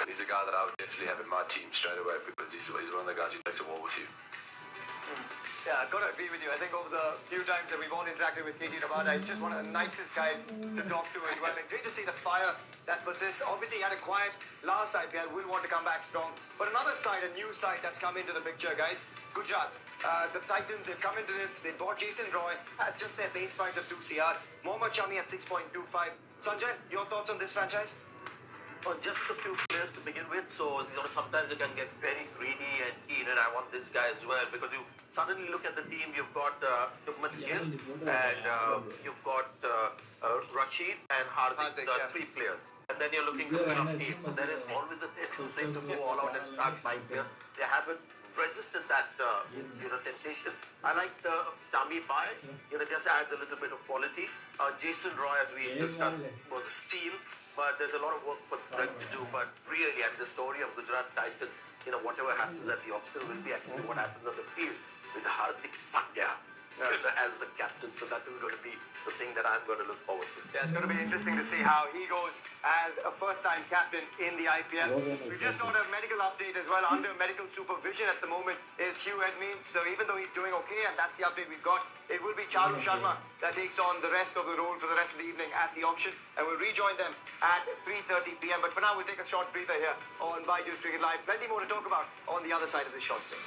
He's a guy that I would definitely have in my team straight away because he's one of the guys who takes a wall with you. Yeah, I've got to agree with you. I think over the few times that we've all interacted with KT Rabada, he's just one of the nicest guys to talk to as well. And great to see the fire that persists. Obviously, he had a quiet last IPL, will want to come back strong. But another side, a new side that's come into the picture, guys. Gujarat, the Titans, they've come into this. They bought Jason Roy at just their base price of 2 CR. Mohammad Shami at 6.25. Sanjay, your thoughts on this franchise? Just a few players to begin with, so sometimes you can get very greedy and keen, and I want this guy as well because you suddenly look at the team. You've got Shubman Gill and you've got Rashid and Hardik, three players, and then you're looking to fill up team. So there is always a tendency to go all out and start buying players. They haven't resisted that temptation. I like the Shami buy. Just adds a little bit of quality. Jason Roy, as we discussed, was a steal. But there's a lot of work for them to do. But really, and the story of Gujarat Titans, whatever happens at the auction will be actually what happens on the field with Hardik Pandya as the captain. So that is going to be the thing that I'm going to look forward to. Yeah, it's going to be interesting to see how he goes as a first-time captain in the IPL. We've just got a medical update as well. Under medical supervision at the moment is Hugh Edmead. So even though he's doing okay, and that's the update we've got, it will be Charu Sharma that takes on the rest of the role for the rest of the evening at the auction. And we'll rejoin them at 3:30 p.m. But for now, we'll take a short breather here on Baiju's Cricket Live. Plenty more to talk about on the other side of this short break.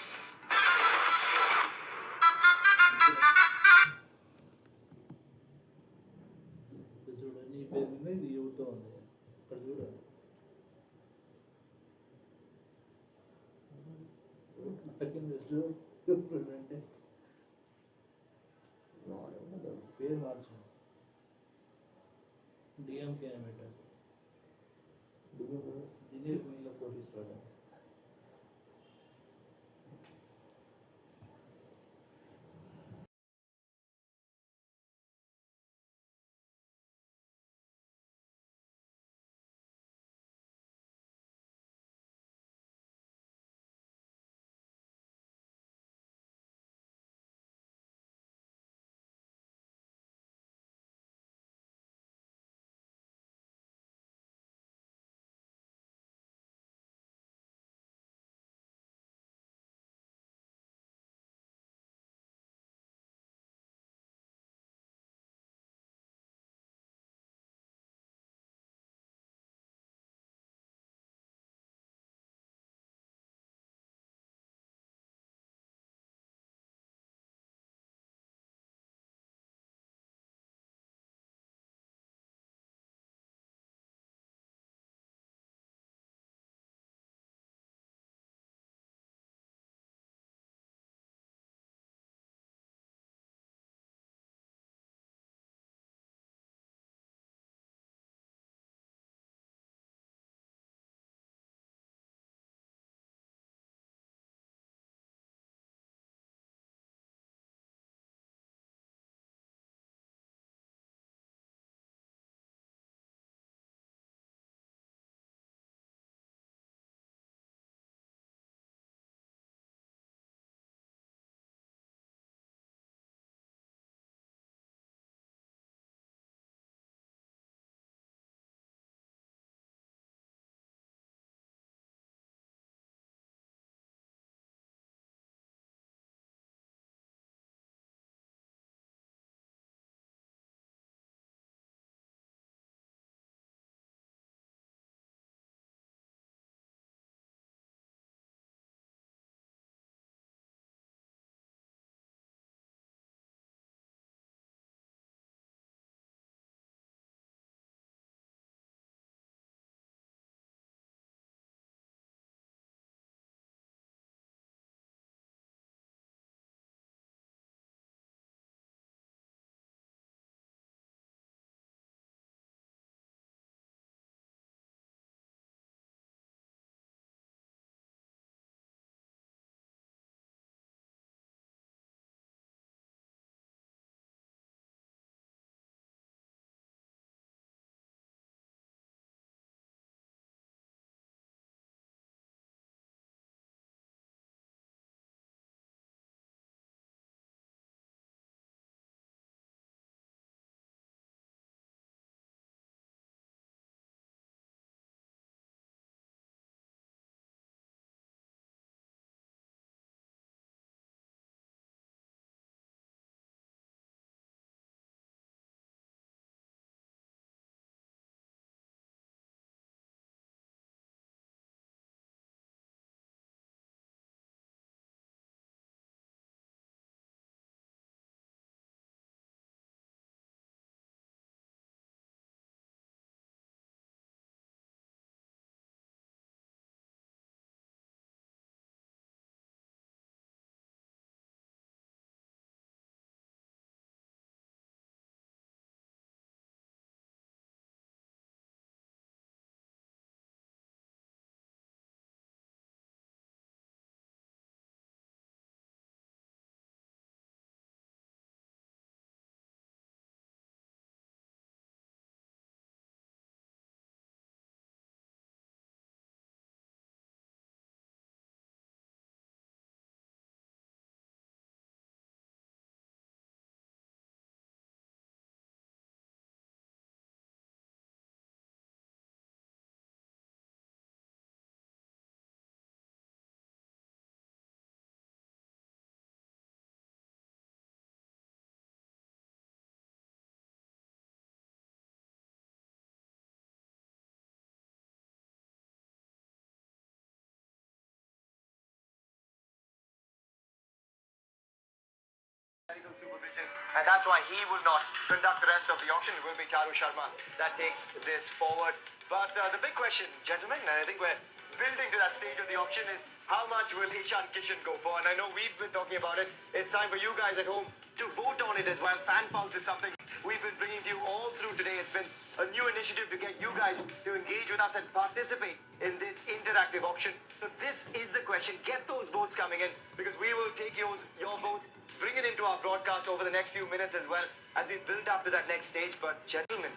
supervision, and that's why he will not conduct the rest of the auction. It will be Charu Sharma that takes this forward. But the big question, gentlemen, and I think we're building to that stage of the auction, is how much will Ishan Kishan go for? And I know we've been talking about it. It's time for you guys at home to vote on it as well. Fan Pulse is something we've been bringing to you all through today. It's been a new initiative to get you guys to engage with us and participate in this interactive auction. So this is the question. Get those votes coming in, because we will take your votes, bring it into our broadcast over the next few minutes as well as we build up to that next stage. But gentlemen,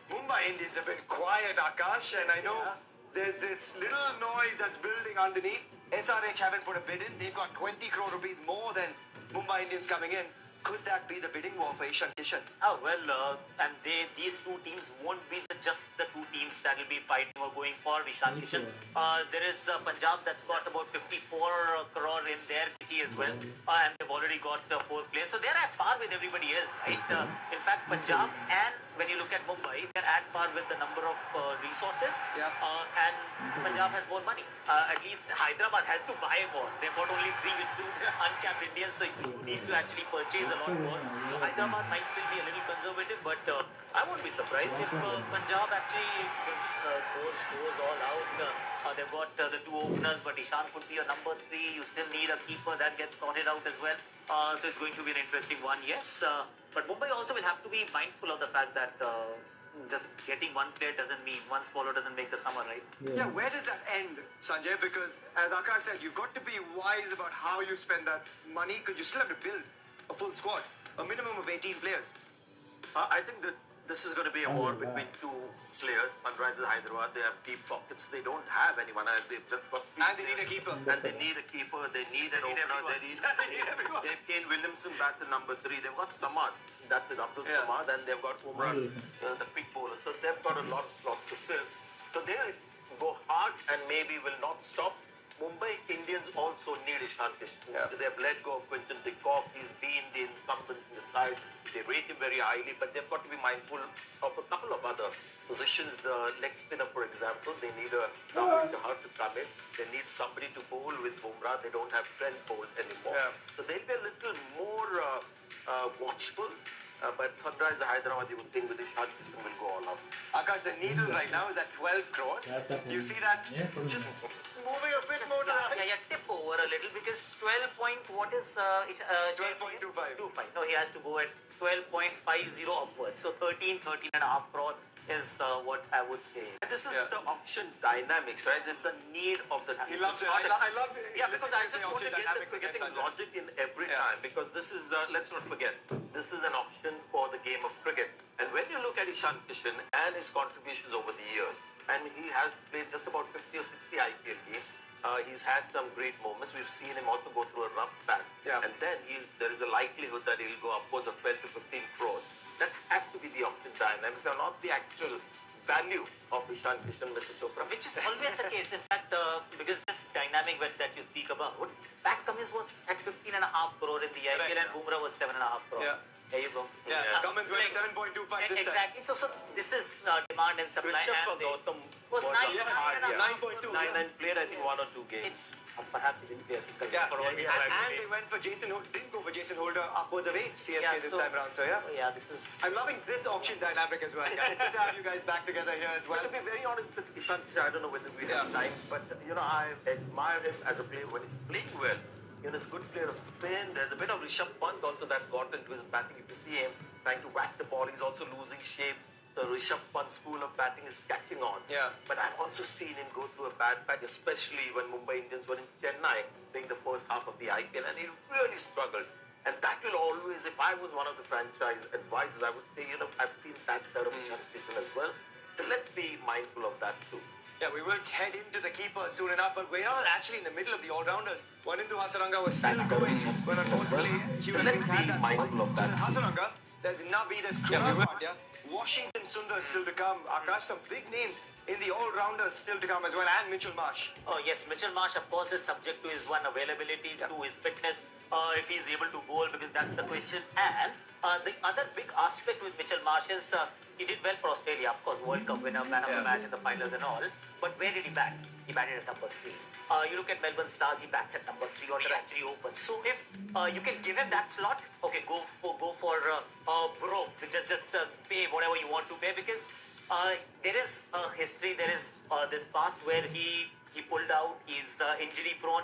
Mumbai Indians have been quiet, Akash, and I know there's this little noise that's building underneath. SRH haven't put a bid in. They've got 20 crore rupees more than Mumbai Indians coming in. Could that be the bidding war for Ishan Kishan? And these two teams won't be just the two teams that will be fighting or going for Ishan Kishan. There is Punjab that's got about 54 crore in their kitty as well, and they've already got 4 players, so they're at par with everybody else, right? In fact, Punjab, and when you look at Mumbai, they're at par with the number of resources, and Punjab has more money. At least Hyderabad has to buy more. They've got only 3 with 2 uncapped Indians, so you need to actually purchase a lot more. So Hyderabad might still be a little conservative, but I won't be surprised if Punjab actually goes all out. They've got the 2 openers, but Ishan could be a number 3. You still need a keeper that gets sorted out as well. So it's going to be an interesting one, yes. But Mumbai also will have to be mindful of the fact that just getting one player doesn't mean one swallow doesn't make the summer, right? Yeah, where does that end, Sanjay? Because as Akash said, you've got to be wise about how you spend that money, because you still have to build a full squad, a minimum of 18 players. I think that this is going to be a war between 2 players. Sunrisers Hyderabad, they have deep pockets. They don't have anyone. They've just got 3 And they need a keeper. And they need a keeper. They need an opener. They need everyone. They've Kane Williamson bats at number 3. They've got Samad. That's with Abdul Samad. And they've got Umar, the quick bowler. So they've got a lot of slots to fill. So they'll go hard and maybe will not stop. Mumbai Indians also need Ishan Kishan. They've let go of Quinton de Kock. He's been the incumbent in the side. They rate him very highly, but they've got to be mindful of a couple of other positions. The leg spinner, for example, they need a Rahul Chahar to come in. They need somebody to bowl with Bumrah. They don't have Trent Bolt anymore. So they'll be a little more watchful. But Sunrisers Hyderabad, you would think with Ishan Kishan will go all out. Akash, the needle right now is at 12 crores. Do you see that? Just moving a bit more to the Tip over a little, because 12.25. 12.25. No, he has to go at 12.50 upwards. So 13 and a half crore is what I would say. This is the auction dynamics, right? It's the need of the. He loves it. I love it. Yeah, because I just want to get the cricketing logic in every time, because this is, let's not forget, this is an auction for the game of cricket. And when you look at Ishan Kishan and his contributions over the years, and he has played just about 50 or 60 IPL games, he's had some great moments. We've seen him also go through a rough patch. And then there is a likelihood that he'll go upwards of 12 to 15 crores. That has to be the auction dynamics, and not the actual value of Ishan Kishan, Mr. Chopra. Which is always the case. In fact, because this dynamic that you speak about, Pat Cummins was at 15 and a half crore in the IPL, and Bumrah was 7.5 crore. There you go. Cummins went at 7.25 this exactly. time. So this is demand and supply. Christopher Gautam was 9.2. 9 and played, I think, 1 or 2 games. Perhaps he didn't play a single game for all And they went for didn't go for Jason Holder upwards of 8 CSK this time around. So this is. I'm loving this auction dynamic as well. Guys, good to have you guys back together here as well. To be very honest with Ishan Kishan, I don't know whether we have time, but I admire him as a player when he's playing well. He's a good player of spin. There's a bit of Rishabh Pant also that got into his batting. If you see him trying to whack the ball, he's also losing shape. So Rishabh Pant's school of batting is catching on. But I've also seen him go through a bad patch, especially when Mumbai Indians were in Chennai during the first half of the IPL, and he really struggled. And that will always, if I was one of the franchise advisors, I would say, I've seen that side of Ishan Kishan as well. So let's be mindful of that too. Yeah, we will head into the keeper soon enough, but we are actually in the middle of the all-rounders. Wanindu Hasaranga was still going, but unfortunately, let's be mindful of that. There's Hasaranga, there's Nabi, there's Krunal Pandya, Washington Sundar still to come. Akash, some big names in the all-rounders still to come as well, and Mitchell Marsh. Oh yes, Mitchell Marsh, of course, is subject to his availability, to his fitness, if he's able to bowl, because that's the question. And the other big aspect with Mitchell Marsh is he did well for Australia, of course, World Cup winner, man of the match in the finals and all. But where did he bat? he batted at number 3. You look at Melbourne Stars, he bats at number 3 or he actually opens. So if you can give him that slot, okay, go for bro, just pay whatever you want to pay, because there is a history, there is this past where he pulled out, he's injury prone,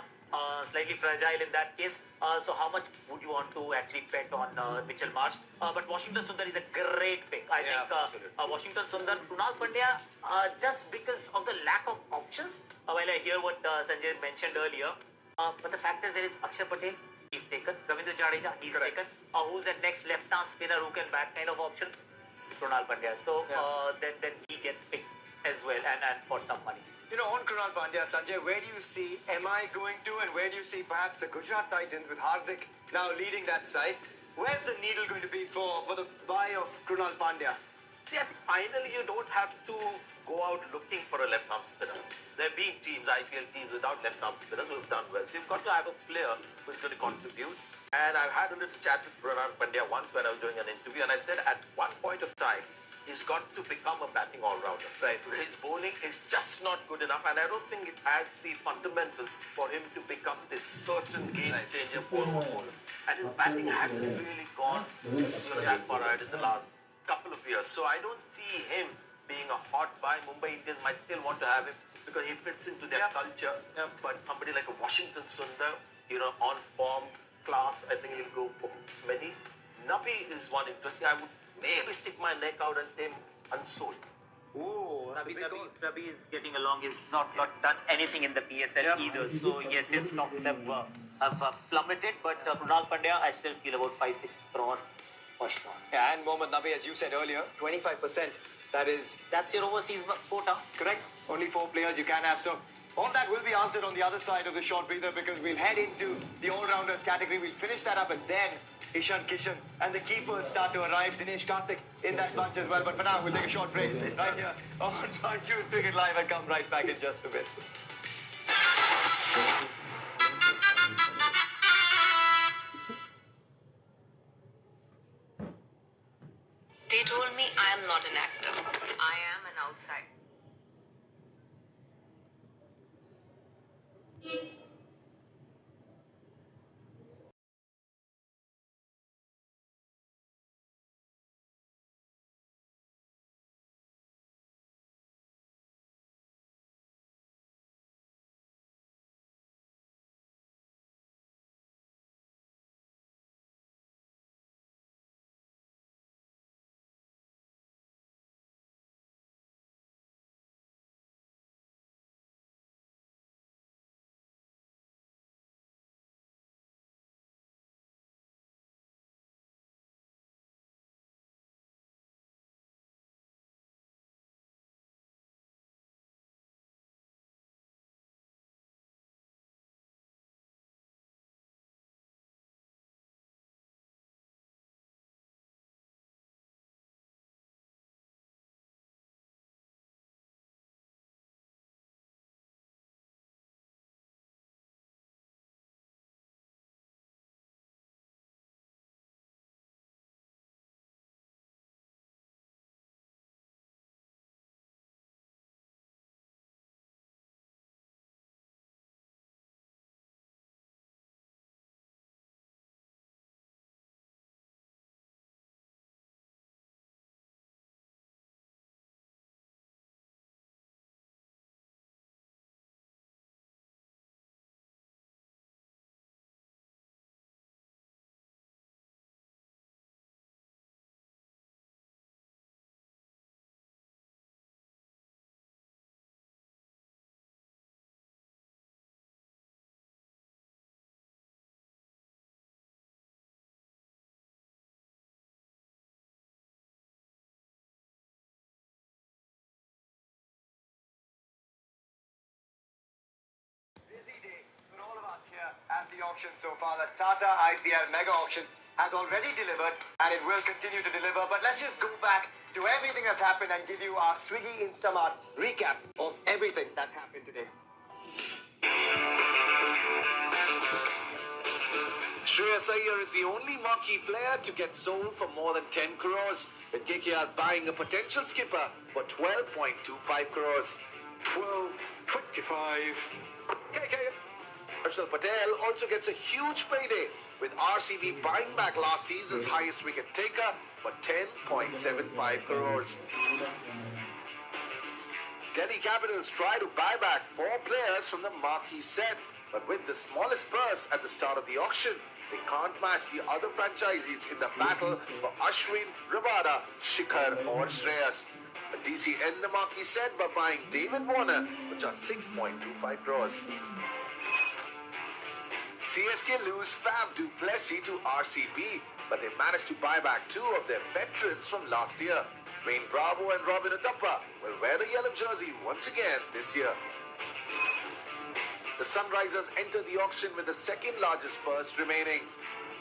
slightly fragile in that case. So how much would you want to actually bet on Mitchell Marsh? But Washington Sundar is a great pick. I think Washington Sundar, Krunal Pandya, just because of the lack of options, while I hear what Sanjay mentioned earlier, but the fact is there is Akshar Patel, he's taken. Ravindra Jadeja, he's taken. Who's that next left-arm spinner who can bat kind of option? Krunal Pandya. So then he gets picked as well, and for some money. You know, on Krunal Pandya, Sanjay, where do you see MI going to, and where do you see perhaps the Gujarat Titans with Hardik now leading that side? Where's the needle going to be for the buy of Krunal Pandya? See, I think finally you don't have to go out looking for a left-arm spinner. There have been teams, IPL teams without left-arm spinners who have done well. So you've got to have a player who's going to contribute. And I've had a little chat with Krunal Pandya once when I was doing an interview, and I said at one point of time, he's got to become a batting all-rounder. Right. His bowling is just not good enough, and I don't think it has the fundamentals for him to become this certain game-changer bowler. And his batting hasn't really gone that far ahead in the last couple of years. So I don't see him being a hot buy. Mumbai Indians might still want to have him because he fits into their culture. But somebody like a Washington Sundar, on form, class, I think he'll go for many. Nabi is one interesting. I would maybe stick my neck out and say unsold. Oh, Nabi is getting along. He's not done anything in the PSL either. So yes, his stocks have plummeted. But Krunal Pandya, I still feel about 5-6 crore for sure. Yeah, and Mohammad Nabi, as you said earlier, 25%. That's your overseas quota. Correct. Only 4 players you can have. So all that will be answered on the other side of the short breather, because we'll head into the all-rounders category. We'll finish that up, and then Ishan Kishan and the keepers start to arrive. Dinesh Karthik in that bunch as well. But for now, we'll take a short break right here on Choose Cricket Live and come right back in just a bit. They told me I am not an actor. I am an outsider. For all of us here at the auction so far, the Tata IPL Mega Auction has already delivered, and it will continue to deliver. But let's just go back to everything that's happened and give you our Swiggy Instamart recap of everything that's happened today. Shreyas Iyer is the only marquee player to get sold for more than 10 crores, with KKR buying a potential skipper for 12.25 crores. 12 25. KK. Harshal Patel also gets a huge payday, with RCB buying back last season's highest wicket taker for 10.75 crores. Delhi Capitals try to buy back 4 players from the marquee set, but with the smallest purse at the start of the auction, they can't match the other franchisees in the battle for Ashwin, Rabada, Shikhar or Shreyas. The DC end the marquee set by buying David Warner for just 6.25 crores. CSK lose Fab du Plessis to RCB, but they managed to buy back 2 of their veterans from last year. Wayne Bravo and Robin Uthappa will wear the yellow jersey once again this year. The Sunrisers entered the auction with the second largest purse remaining,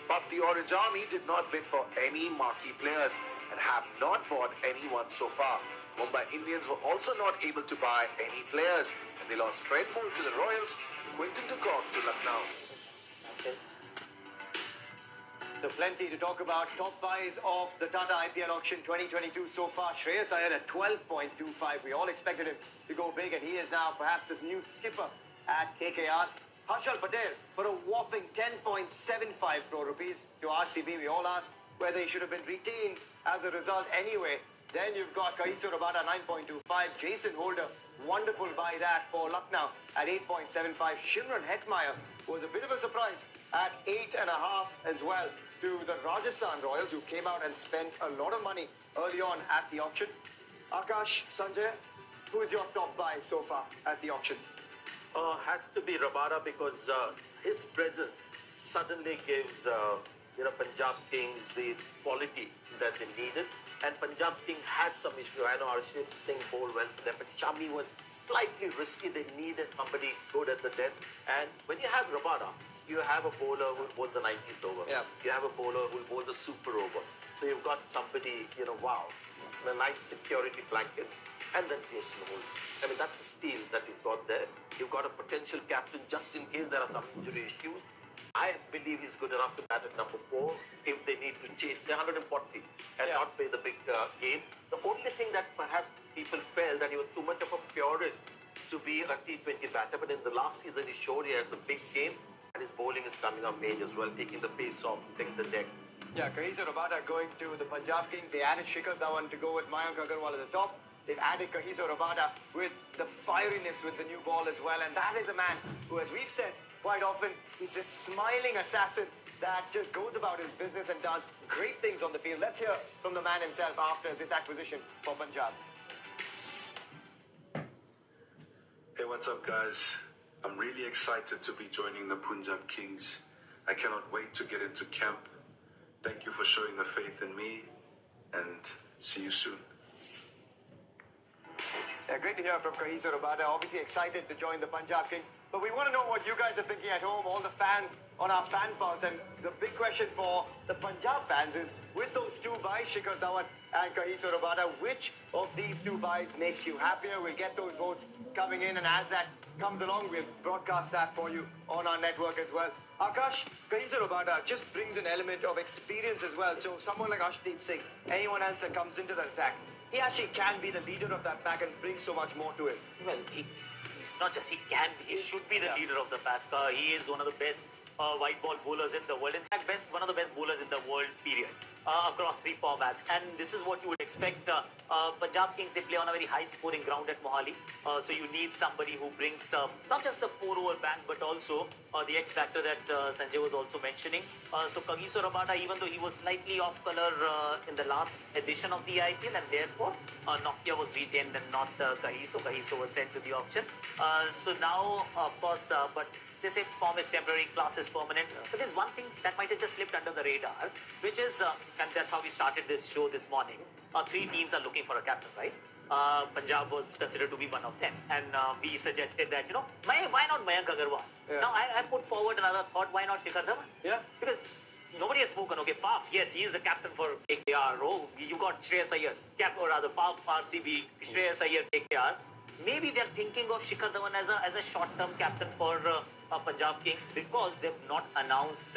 but the Orange Army did not bid for any marquee players and have not bought anyone so far. Mumbai Indians were also not able to buy any players, and they lost Trent Boult to the Royals, Quinton de Kock to Lucknow. So plenty to talk about. Top buys of the Tata IPL Auction 2022 so far. Shreyas Iyer at 12.25. We all expected him to go big, and he is now perhaps this new skipper at KKR. Harshal Patel for a whopping 10.75 crore rupees to RCB. We all asked whether he should have been retained as a result anyway. Then you've got Kagiso Rabada 9.25. Jason Holder, wonderful buy that for Lucknow at 8.75. Shimron Hetmeyer was a bit of a surprise at 8.5 as well to the Rajasthan Royals, who came out and spent a lot of money early on at the auction. Akash, Sanjay, who is your top buy so far at the auction? Has to be Rabada, because his presence suddenly gives Punjab Kings the quality that they needed. And Punjab King had some issue. I know Arshdeep Singh bowled well for them, but Shami was slightly risky. They needed somebody good at the death. And when you have Rabada, you have a bowler who will bowl the 19th over. Yeah. You have a bowler who will bowl the super over. So you've got somebody, wow, a nice security blanket. And then Jason Holt. I mean, that's a steal that you've got there. You've got a potential captain just in case there are some injury issues. I believe he's good enough to bat at number 4 if they need to chase the 140 and not play the big game. The only thing that perhaps people felt that he was too much of a purist to be a T20 batter, but in the last season he showed he has the big game, and his bowling is coming of age as well, taking the pace off, taking the deck. Yeah, Kagiso Rabada going to the Punjab Kings. They added Shikhar Dhawan to go with Mayank Agarwal at the top. They've added Kagiso Rabada with the fieriness with the new ball as well. And that is a man who, as we've said quite often, he's a smiling assassin that just goes about his business and does great things on the field. Let's hear from the man himself after this acquisition for Punjab. Hey, what's up, guys? I'm really excited to be joining the Punjab Kings. I cannot wait to get into camp. Thank you for showing the faith in me, and see you soon. Yeah, great to hear from Kagiso Rabada. Obviously excited to join the Punjab Kings. But we want to know what you guys are thinking at home, all the fans on our fan pulse. And the big question for the Punjab fans is, with those 2 buys, Shikhar Dhawan and Kagiso Rabada, which of these 2 buys makes you happier? We'll get those votes coming in, and as that comes along, we'll broadcast that for you on our network as well. Akash, Kagiso Rabada just brings an element of experience as well. So someone like Arshdeep Singh, anyone else that comes into the attack, he actually can be the leader of that pack and bring so much more to it. Well, it's not just he can be, he should be the leader of the pack. He is one of the best white ball bowlers in the world. In fact, one of the best bowlers in the world, period. Across 3 formats. And this is what you would expect. Punjab Kings, they play on a very high-scoring ground at Mohali. So you need somebody who brings not just the 4-over bang, but also the X factor that Sanjay was also mentioning. So Kagiso Rabada, even though he was slightly off color in the last edition of the IPL, and therefore Nokia was retained and not Kagiso. Kagiso was sent to the auction. So now, of course, but they say form is temporary, class is permanent. But there's one thing that might have just slipped under the radar, which is, and that's how we started this show this morning. 3 teams are looking for a captain, right? Punjab was considered to be one of them. And we suggested that, why not Mayank Agarwal? Yeah. Now, I put forward another thought, why not Shikhar Dhawan? Yeah. Because nobody has spoken. Okay, Faf, yes, he is the captain for KKR. Oh, you got Shreyas Iyer, or rather Faf, RCB, Shreyas Iyer, KKR. Maybe they're thinking of Shikhar Dhawan as a short-term captain for Punjab Kings, because they've not announced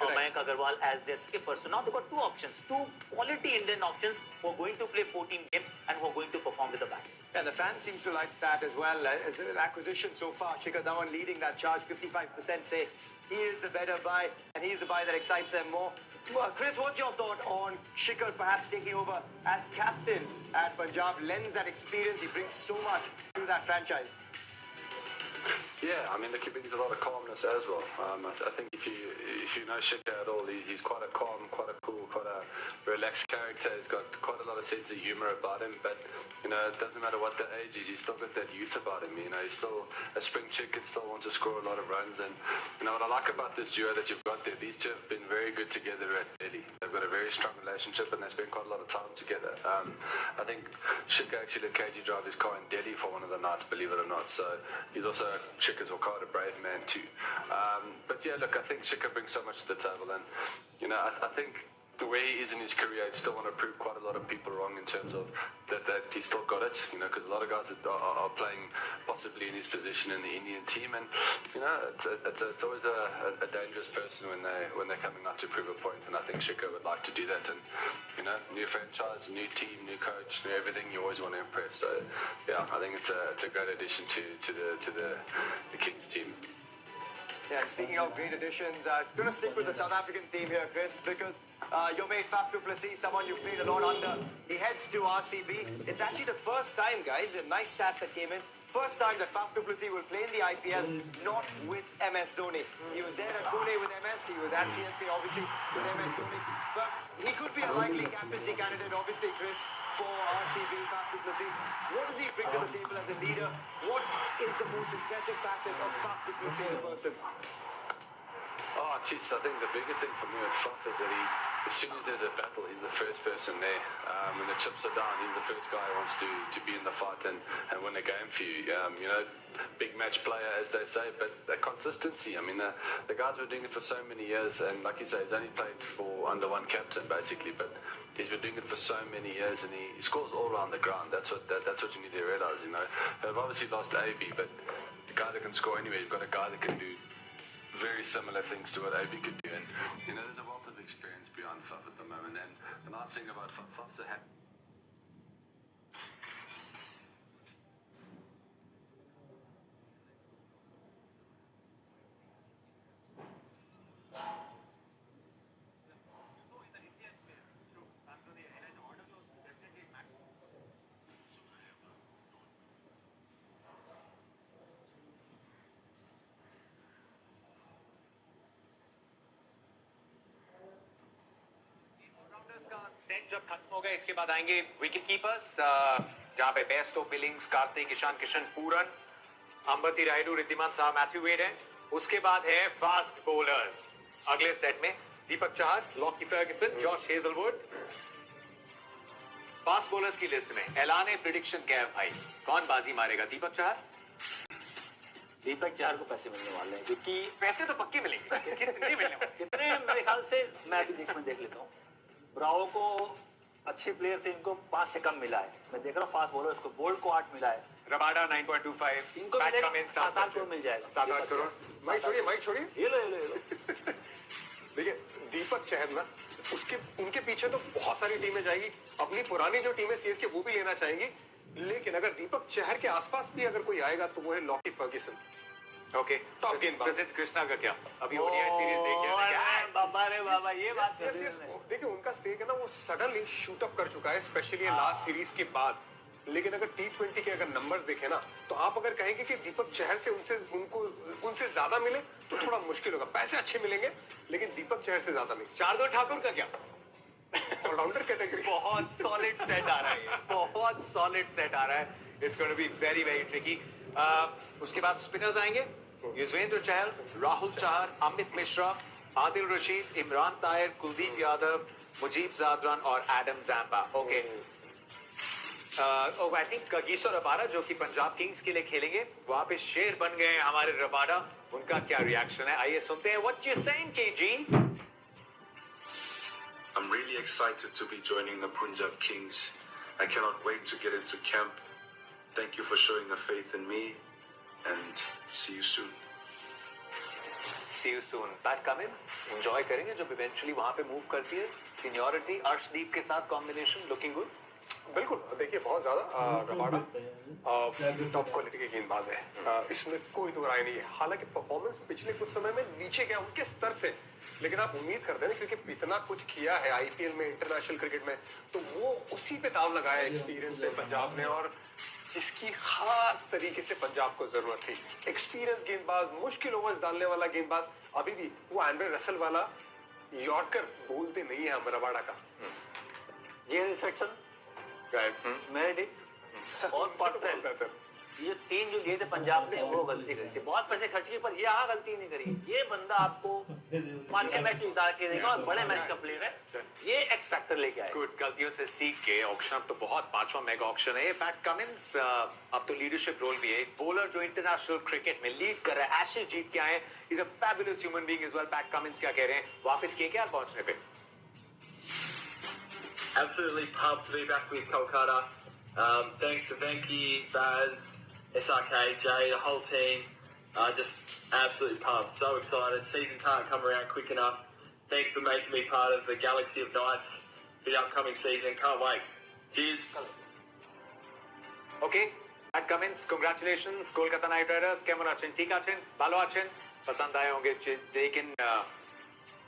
Mayank Agarwal as their skipper. So now they've got two options, two quality Indian options who are going to play 14 games and who are going to perform with the bat. And the fans seems to like that as well. As an acquisition so far, Shikhar Dhawan leading that charge, 55% say he is the better buy and he's the buy that excites them more. Well, Chris, what's your thought on Shikhar perhaps taking over as captain at Punjab? Lends that experience, he brings so much to that franchise. Yeah, I mean, look, he brings a lot of calmness as well. I think if you know Shikhar at all, he's quite a calm, quite a cool, quite a relaxed character. He's got quite a lot of sense of humour about him, but, you know, it doesn't matter what the age is, he's still got that youth about him. You know, he's still a spring chicken, still wants to score a lot of runs. And, you know, what I like about this duo that you've got there, these two have been very good together at Delhi. They've got a very strong relationship and they spend quite a lot of time together. I think Shikhar actually let KG drive his car in Delhi for one of the nights, believe it or not. So he's also Shikhar's quite a brave man too. But yeah, look, I think Shikhar brings so much to the table, and you know, I think where he is in his career, I still want to prove quite a lot of people wrong in terms of that he's still got it. You know, because a lot of guys are playing possibly in his position in the Indian team, and you know, it's always a dangerous person when they're coming out to prove a point. And I think Shikhar would like to do that. And you know, new franchise, new team, new coach, new everything. You always want to impress. So yeah, I think it's a great addition to the Kings team. Yeah, and speaking of great additions, going to stick with the South African theme here, Chris, because your mate Faf du Plessis, someone you played a lot under, he heads to RCB. It's actually the first time, guys, a nice stat that came in, first time that Faf du Plessis will play in the IPL, not with MS Dhoni. He was there at Pune with MS, he was at CSK, obviously, with MS Dhoni. But he could be a likely captaincy candidate, obviously, Chris, for RCB, Faf du Plessis. What does he bring to the table as a leader? What is the most impressive facet of Faf du Plessis, the person? Oh, jeez, I think the biggest thing for me with Faf is that as soon as there's a battle, he's the first person there. When the chips are down, he's the first guy who wants to be in the fight and win a game for you. You know, big match player, as they say, but the consistency. I mean, the guys were doing it for so many years, and like you say, he's only played for under one captain, basically, but he's been doing it for so many years, and he scores all around the ground. That's what you need to realise, you know. They've obviously lost AB, but the guy that can score anywhere, you've got a guy that can do very similar things to what AB could do. And, you know, there's a wealth of experience beyond Faf at the moment. And the nice thing about Faf's a happy. Set जब खत्म होगा इसके बाद आएंगे wicket keepers जहां पे best of billings Karthik Ishan Kishan Pooran Ambati Rayudu Wriddhiman Saha Matthew Wade है उसके बाद है फास्ट बॉलर्स अगले सेट में Deepak Chahar Lockie Ferguson Josh Hazlewood fast bowlers की लिस्ट में ऐलान प्रेडिक्शन क्या है भाई कौन बाजी मारेगा दीपक चाहर को पैसे मिलने वाले हैं क्योंकि पैसे तो पक्के मिलेंगे कितने मिलने वाले कितने मेरे ख्याल से मैं भी देख लेता हूँ ब्रावो को अच्छे प्लेयर थे इनको 5 से कम मिला है मैं देख रहा हूँ फास्ट बॉलर इसको बोल्ड को 8 मिला है रबाडा 9.25 इनको मिलेगा 7-8 करोड़ मिल जाएगा 7-8 करोड़ माइक छोड़िए ये लो देखिए दीपक चहर ना उनके पीछे तो बहुत सारी टीमें जाएगी अपनी पुरानी जो टीमें सीएसके वो भी लेना चाहेंगी लेकिन अगर दीपक चहर के आसपास भी अगर कोई आएगा तो वो है लॉकी फर्ग्यूसन ओके टॉप गेंद प्रसिद्ध कृष्णा का क्या अभी ओडीआई सीरीज देखिए बाबा ये बात देखिए उनका स्टेक है ना वो सडनली शूट अप कर चुका है स्पेशली लास्ट सीरीज के बाद लेकिन अगर T20 के अगर नंबर्स देखें ना तो आप अगर कहेंगे कि दीपक चहर से उनसे ज्यादा मिले तो थोड़ा मुश्किल होगा पैसे अच्छे मिलेंगे लेकिन दीपक चहर से ज्यादा नहीं शार्दुल ठाकुर का क्या ऑलराउंडर कैटेगरी बहुत सॉलिड सेट आ रहा है बहुत सॉलिड सेट आ रहा है it's going to be very very tricky उसके बाद स्पिनर्स आएंगे युजवेंद्र चहल राहुल चाहर अमित मिश्रा आदिल रशीद इमरान ताहिर कुलदीप यादव मुजीब जादरान और Adam Zampa okay I think Kagiso Rabada जो कि पंजाब किंग्स के लिए खेलेंगे वहां पे शेर बन गए हैं हमारे रबाडा उनका क्या रिएक्शन है आइए सुनते हैं what you saying KG I'm really excited to be joining the Punjab Kings. I cannot wait to get into camp. Thank you for showing the faith in me and see you soon. See you soon. Pat Cummins enjoy करेंगे जब eventually वहाँ पे move करती है. Seniority Arshdeep के साथ combination looking good. बिल्कुल, देखिए बहुत ज्यादा रबाडा टॉप क्वालिटी के गेंदबाज है, इसमें कोई दो राय नहीं है. हालांकि परफॉर्मेंस पिछले कुछ समय में नीचे गया उनके स्तर से, लेकिन आप उम्मीद करते हैं क्योंकि इतना कुछ किया है आईपीएल में, इंटरनेशनल क्रिकेट में, तो वो उसी पे दाव लगाया एक्सपीरियंस पे पंजाब ने, और इसकी खास तरीके से पंजाब को जरूरत थी. एक्सपीरियंस गेंदबाज, मुश्किल ओवर्स डालने वाला गेंदबाज. अभी भी वो एंड्रे रसल वाला यॉर्कर बोलते नहीं है हम रबाडा का. जे रिचर्डसन, मेरेडिथ और पॉटर, ये तीन जो लिए थे पंजाब ने, वो गलती करी थी. बहुत पैसे खर्च किए, पर ये गलती नहीं करी. ये बंदा आपको 5-6 मैच जिता के देगा और बड़े मैच का प्लेयर है. ये एक्स फैक्टर लेके आए. गुड, गलतियों से सीख के ऑक्शन अब तो बहुत 5वां मेगा ऑक्शन है. पैट कमिंस अब तो लीडरशिप रोल भी है. एक बॉलर जो इंटरनेशनल क्रिकेट में लीड कर रहा है, एशेज जीत के आए. Is a fabulous human being as well. Pat Cummins क्या कह रहे हैं वापस केकेआर पहुंचने पे? Absolutely pumped to be back with Kolkata. Thanks to Venki, Baz, SRK, Jay, the whole team. Just absolutely pumped. So excited. Season can't come around quick enough. Thanks for making me part of the galaxy of nights for the upcoming season. Can't wait. Cheers. Okay, Pat Cummins, congratulations. Kolkata Knight Riders, কেমন আছেন? ঠিক আছেন? ভালো আছেন? पसंद आए होंगे. लेकिन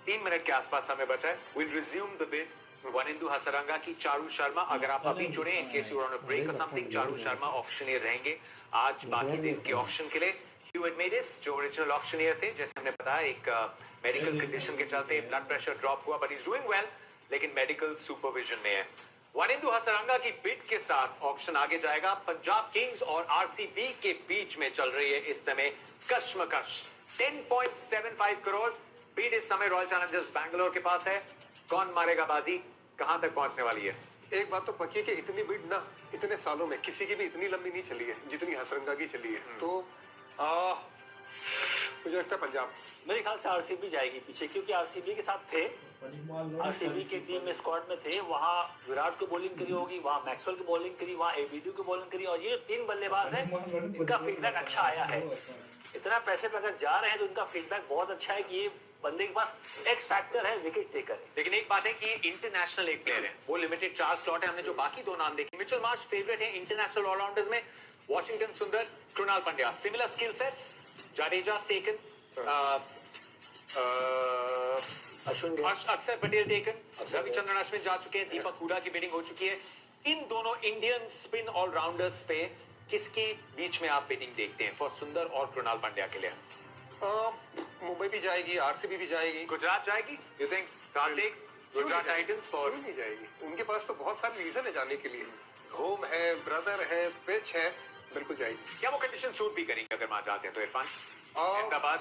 3 मिनट के आसपास हमें बचा है. We'll resume the bid. Wanindu Hasaranga की चारू शर्मा, अगर आप अभी जुड़े in case you are on a break और समथिंग, चारू शर्मा ऑक्शनियर रहेंगे आज बाकी दिन के ऑक्शन के लिए. ह्यू एडमेडिस जो ओरिजिनल ऑक्शनियर थे, जैसे हमने बताया, एक मेडिकल कंडीशन के चलते ब्लड प्रेशर ड्रॉप हुआ, बट इज डूइंग वेल, लेकिन मेडिकल सुपरविजन में है. वनिंदु हसरंगा की बिड के साथ ऑक्शन आगे जाएगा. पंजाब किंग्स और आरसीबी के बीच में चल रही है इस समय कश्मकश. 10.75 करोड़ बिड इस समय रॉयल चैलेंजर्स बैंगलोर के पास है. कौन मारेगा बाजी, कहां तक पहुंचने वाली है? एक बात तो पक्की है कि इतनी बिड ना इतने सालों में किसी की भी इतनी लंबी नहीं चली है जितनी हसरंगा की चली है. तो मुझे लगता है पंजाब, मेरे ख्याल से आरसीबी जाएगी पीछे, क्योंकि आरसीबी के साथ थे, आरसीबी के टीम में स्क्वाड में थे. वहाँ विराट को बॉलिंग करी होगी, वहाँ मैक्सवेल की बॉलिंग करी, वहाँ एबीडी की बॉलिंग करी, और ये 3 बल्लेबाज हैं, इनका फीडबैक अच्छा आया है. इतना पैसे पे अगर जा रहे हैं तो इनका फीडबैक बहुत अच्छा है कि ये बंदे के पास एक्स फैक्टर है, विकेट टेकर. लेकिन एक बात है कि इंटरनेशनल एक प्लेयर है, वो लिमिटेड 4 स्लॉट है. हमने जो बाकी 2 नाम देखे, मिचेल मार्श फेवरेट है इंटरनेशनल ऑलराउंडर्स में. वॉशिंगटन सुंदर, Krunal Pandya, similar skill sets. Jadeja taken, अक्षर पटेल टेकन, रविचंद्रन अश्विन जा चुके हैं, दीपक हुडा की बिडिंग हो चुकी है. इन दोनों इंडियन स्पिन ऑलराउंडर्स पे किसके बीच में आप बिडिंग देखते हैं फॉर सुंदर और कृणाल पंड्या के लिए? मुंबई भी जाएगी, आरसीबी भी जाएगी, गुजरात जाएगी. You think Kartik Gujarat Titans for? नहीं जाएगी. उनके पास तो बहुत सारे रीजन है जाने के लिए. होम है, ब्रदर है, पिच है, बिल्कुल जाएगी. क्या वो कंडीशन सूट भी करेंगे अगर वहां जाते हैं तो? इरफान, अहमदाबाद,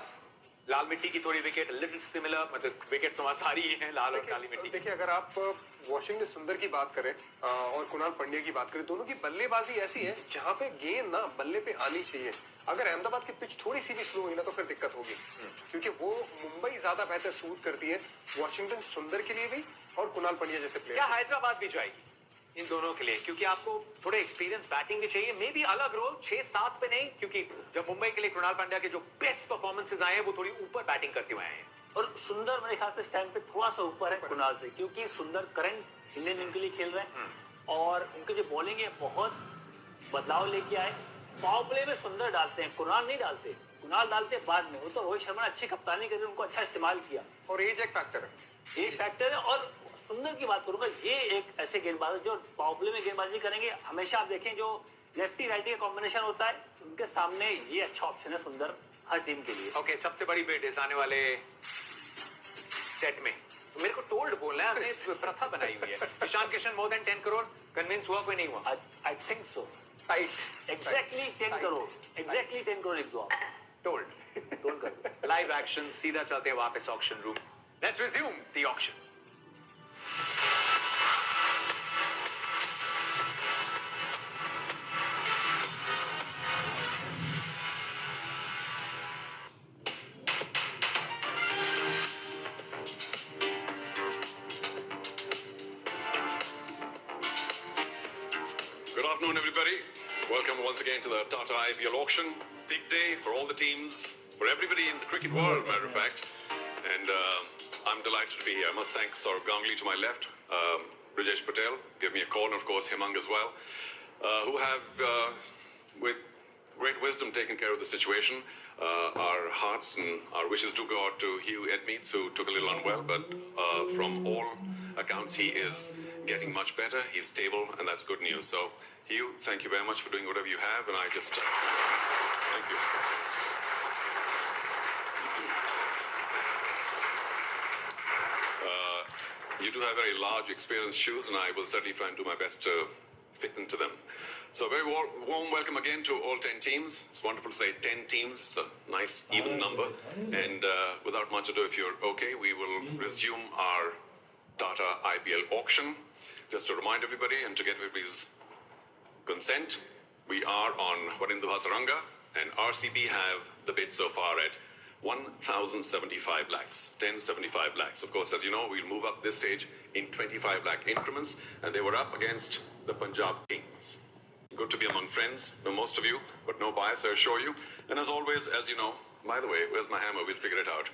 लाल मिट्टी की थोड़ी विकेट, लिटिल सिमिलर, मतलब विकेट तो वहां सारी ही है लाल और काली मिट्टी. देखिए, अगर आप वॉशिंगटन सुंदर की बात करें और कुणाल पंड्या की बात करें, दोनों की बल्लेबाजी ऐसी है जहां पे गेंद ना बल्ले पे आनी चाहिए. अगर अहमदाबाद की पिच थोड़ी सी भी स्लो हुई ना तो फिर दिक्कत होगी, क्योंकि वो मुंबई ज्यादा बेहतर सूट करती है वॉशिंगटन सुंदर के लिए भी और कुणाल पंड्या जैसे प्लेयर. क्या हैदराबाद भी जाएगी इन दोनों के लिए? क्योंकि आपको थोड़े एक्सपीरियंस बैटिंग भी चाहिए, मे बी अलग रोल, 6-7 पे नहीं, क्योंकि जब मुंबई के लिए कुणाल पंड्या के जो बेस्ट परफॉर्मेंसेस आए हैं वो थोड़ी ऊपर बैटिंग करते हुए आए हैं. और सुंदर मेरे ख्याल से इस टाइम पे थोड़ा सा ऊपर है कुणाल से, क्योंकि सुंदर करंट इंडियन टीम के लिए खेल रहे हैं और उनकी जो बॉलिंग है बहुत बदलाव लेके आए. पावर प्ले में सुंदर डालते हैं, कुणाल नहीं डालते. कुणाल डालते बाद में. वो तो रोहित शर्मा ने अच्छी कप्तानी करी, उनको अच्छा इस्तेमाल किया. और एज एक फैक्टर है. एज फैक्टर है. और सुंदर की बात करूंगा, ये एक ऐसे गेंदबाज है जो पावर प्ले में गेंदबाजी करेंगे. हमेशा आप देखें जो लेफ्टी राइटी का कॉम्बिनेशन होता है, उनके सामने ये अच्छा ऑप्शन है सुंदर हर टीम के लिए. ओके, सबसे बड़ी बिड इस आने वाले सेट में. मेरे को टोल्ड बोलना है, हमने प्रथा बनाई हुई है. Ishan Kishan more than 10 crore, convince हुआ कोई नहीं हुआ? I think so. Tight, exactly 10 crore, exactly 10 crore लिख दो आप. टोल्ड कर. लाइव एक्शन, सीधा चलते हैं वापस auction room. Let's resume the auction. Good afternoon, everybody. Welcome once again to the Tata IPL Auction. Big day for all the teams. for everybody in the cricket world, matter of fact. And I'm delighted to be here. I must thank Saurav Ganguly to my left, Rajesh Patel, give me a call, and of course Hemang as well, who have, with great wisdom, taken care of the situation. Our hearts and our wishes do go out to Hugh Edmeades, who took a little unwell, but from all accounts, he is getting much better. He's stable, and that's good news. So, Hugh, thank you very much for doing whatever you have, and I just thank you. You do have very large, experienced shoes, and I will certainly try and do my best to fit into them. So a very warm welcome again to all 10 teams. It's wonderful to say 10 teams. It's a nice, even number. And without much ado, if you're okay, we will resume our Tata IPL auction. Just to remind everybody and to get everybody's consent, we are on Vanindu Hasaranga, and RCB have the bid so far at 1,075 lakhs, 1075 lakhs. Of course, as you know, we'll move up this stage in 25 lakh increments, and they were up against the Punjab Kings. Good to be among friends, most of you, but no bias, I assure you. And as always, as you know, by the way, where's my hammer? We'll figure it out.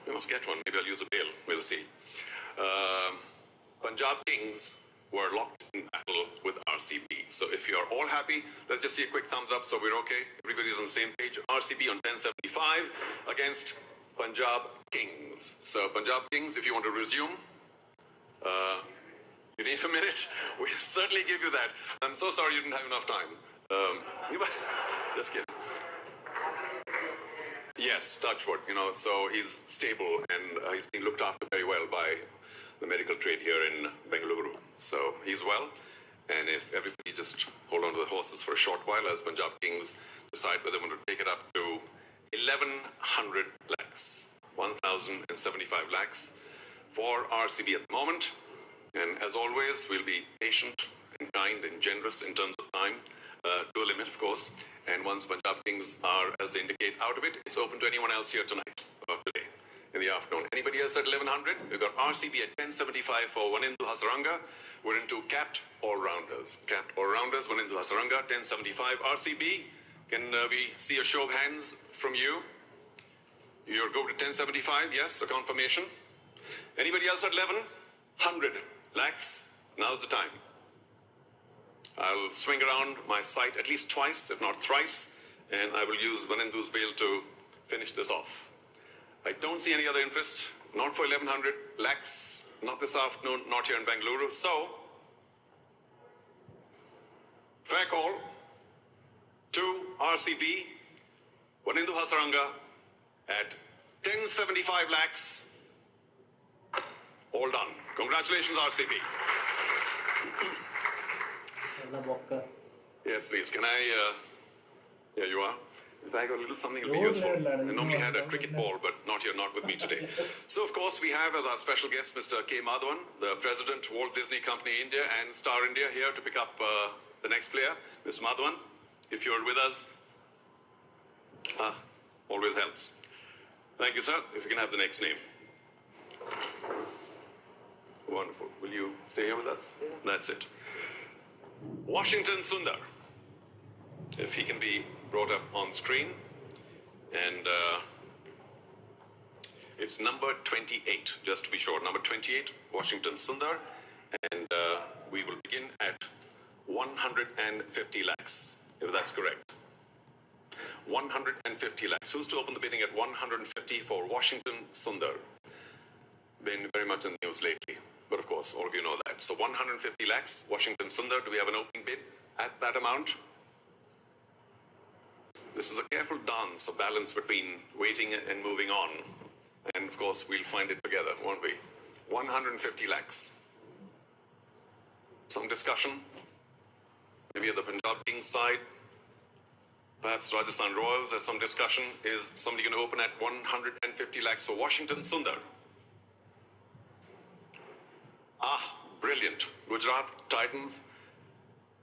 We must get one. Maybe I'll use a bail. We'll see. Punjab Kings were locked in battle with RCB. So if you're all happy, let's just see a quick thumbs up so we're okay. Everybody's on the same page. RCB on 1075 against Punjab Kings. So Punjab Kings, if you want to resume, you need a minute? We'll certainly give you that. I'm so sorry you didn't have enough time. Just kidding. Yes, touch wood, so he's stable and he's being looked after very well by the medical trade here in Bengaluru. So he's well, and if everybody just hold on to the horses for a short while as Punjab Kings decide whether they want to take it up to 1,100 lakhs, 1,075 lakhs for RCB at the moment. And as always, we'll be patient and kind and generous in terms of time, to a limit, of course. And once Punjab Kings are, as they indicate, out of it, it's open to anyone else here tonight, or today, in the afternoon. Anybody else at 1,100? We've got RCB at 1075 for Vanindu Hasaranga. We're into capped all-rounders. Capped all-rounders, Vanindu Hasaranga, 1075. RCB, can we see a show of hands from you? You're go to 1075, yes, a confirmation. Anybody else at 1,100 lakhs? Now's the time. I'll swing around my site at least twice, if not thrice, and I will use Vanindu's bail to finish this off. I don't see any other interest, not for 1,100 lakhs, not this afternoon, not here in Bengaluru. So, fair call to RCB, Vanindu Hasaranga at 1075 lakhs. All done. Congratulations, RCB. Yes, please. Can I, here you are. If I got a little something, it'll be useful. I normally had a cricket ball, but not here, not with me today. So, of course, we have as our special guest Mr. K. Madhavan, the President, Walt Disney Company India and Star India, here to pick up the next player. Mr. Madhavan, if you're with us, always helps. Thank you, sir. If you can have the next name. Wonderful. Will you stay here with us? That's it. Washington Sundar. If he can be brought up on screen. And it's number 28, just to be sure. Number 28, Washington Sundar. And we will begin at 150 lakhs, if that's correct. 150 lakhs. Who's to open the bidding at 150 for Washington Sundar? Been very much in the news lately. But of course, all of you know that. So 150 lakhs, Washington Sundar. Do we have an opening bid at that amount? This is a careful dance, a balance between waiting and moving on. And of course, we'll find it together, won't we? 150 lakhs. Some discussion. Maybe at the Punjab Kings side. Perhaps Rajasthan Royals, there's some discussion. Is somebody going to open at 150 lakhs for Washington Sundar? Brilliant. Gujarat Titans,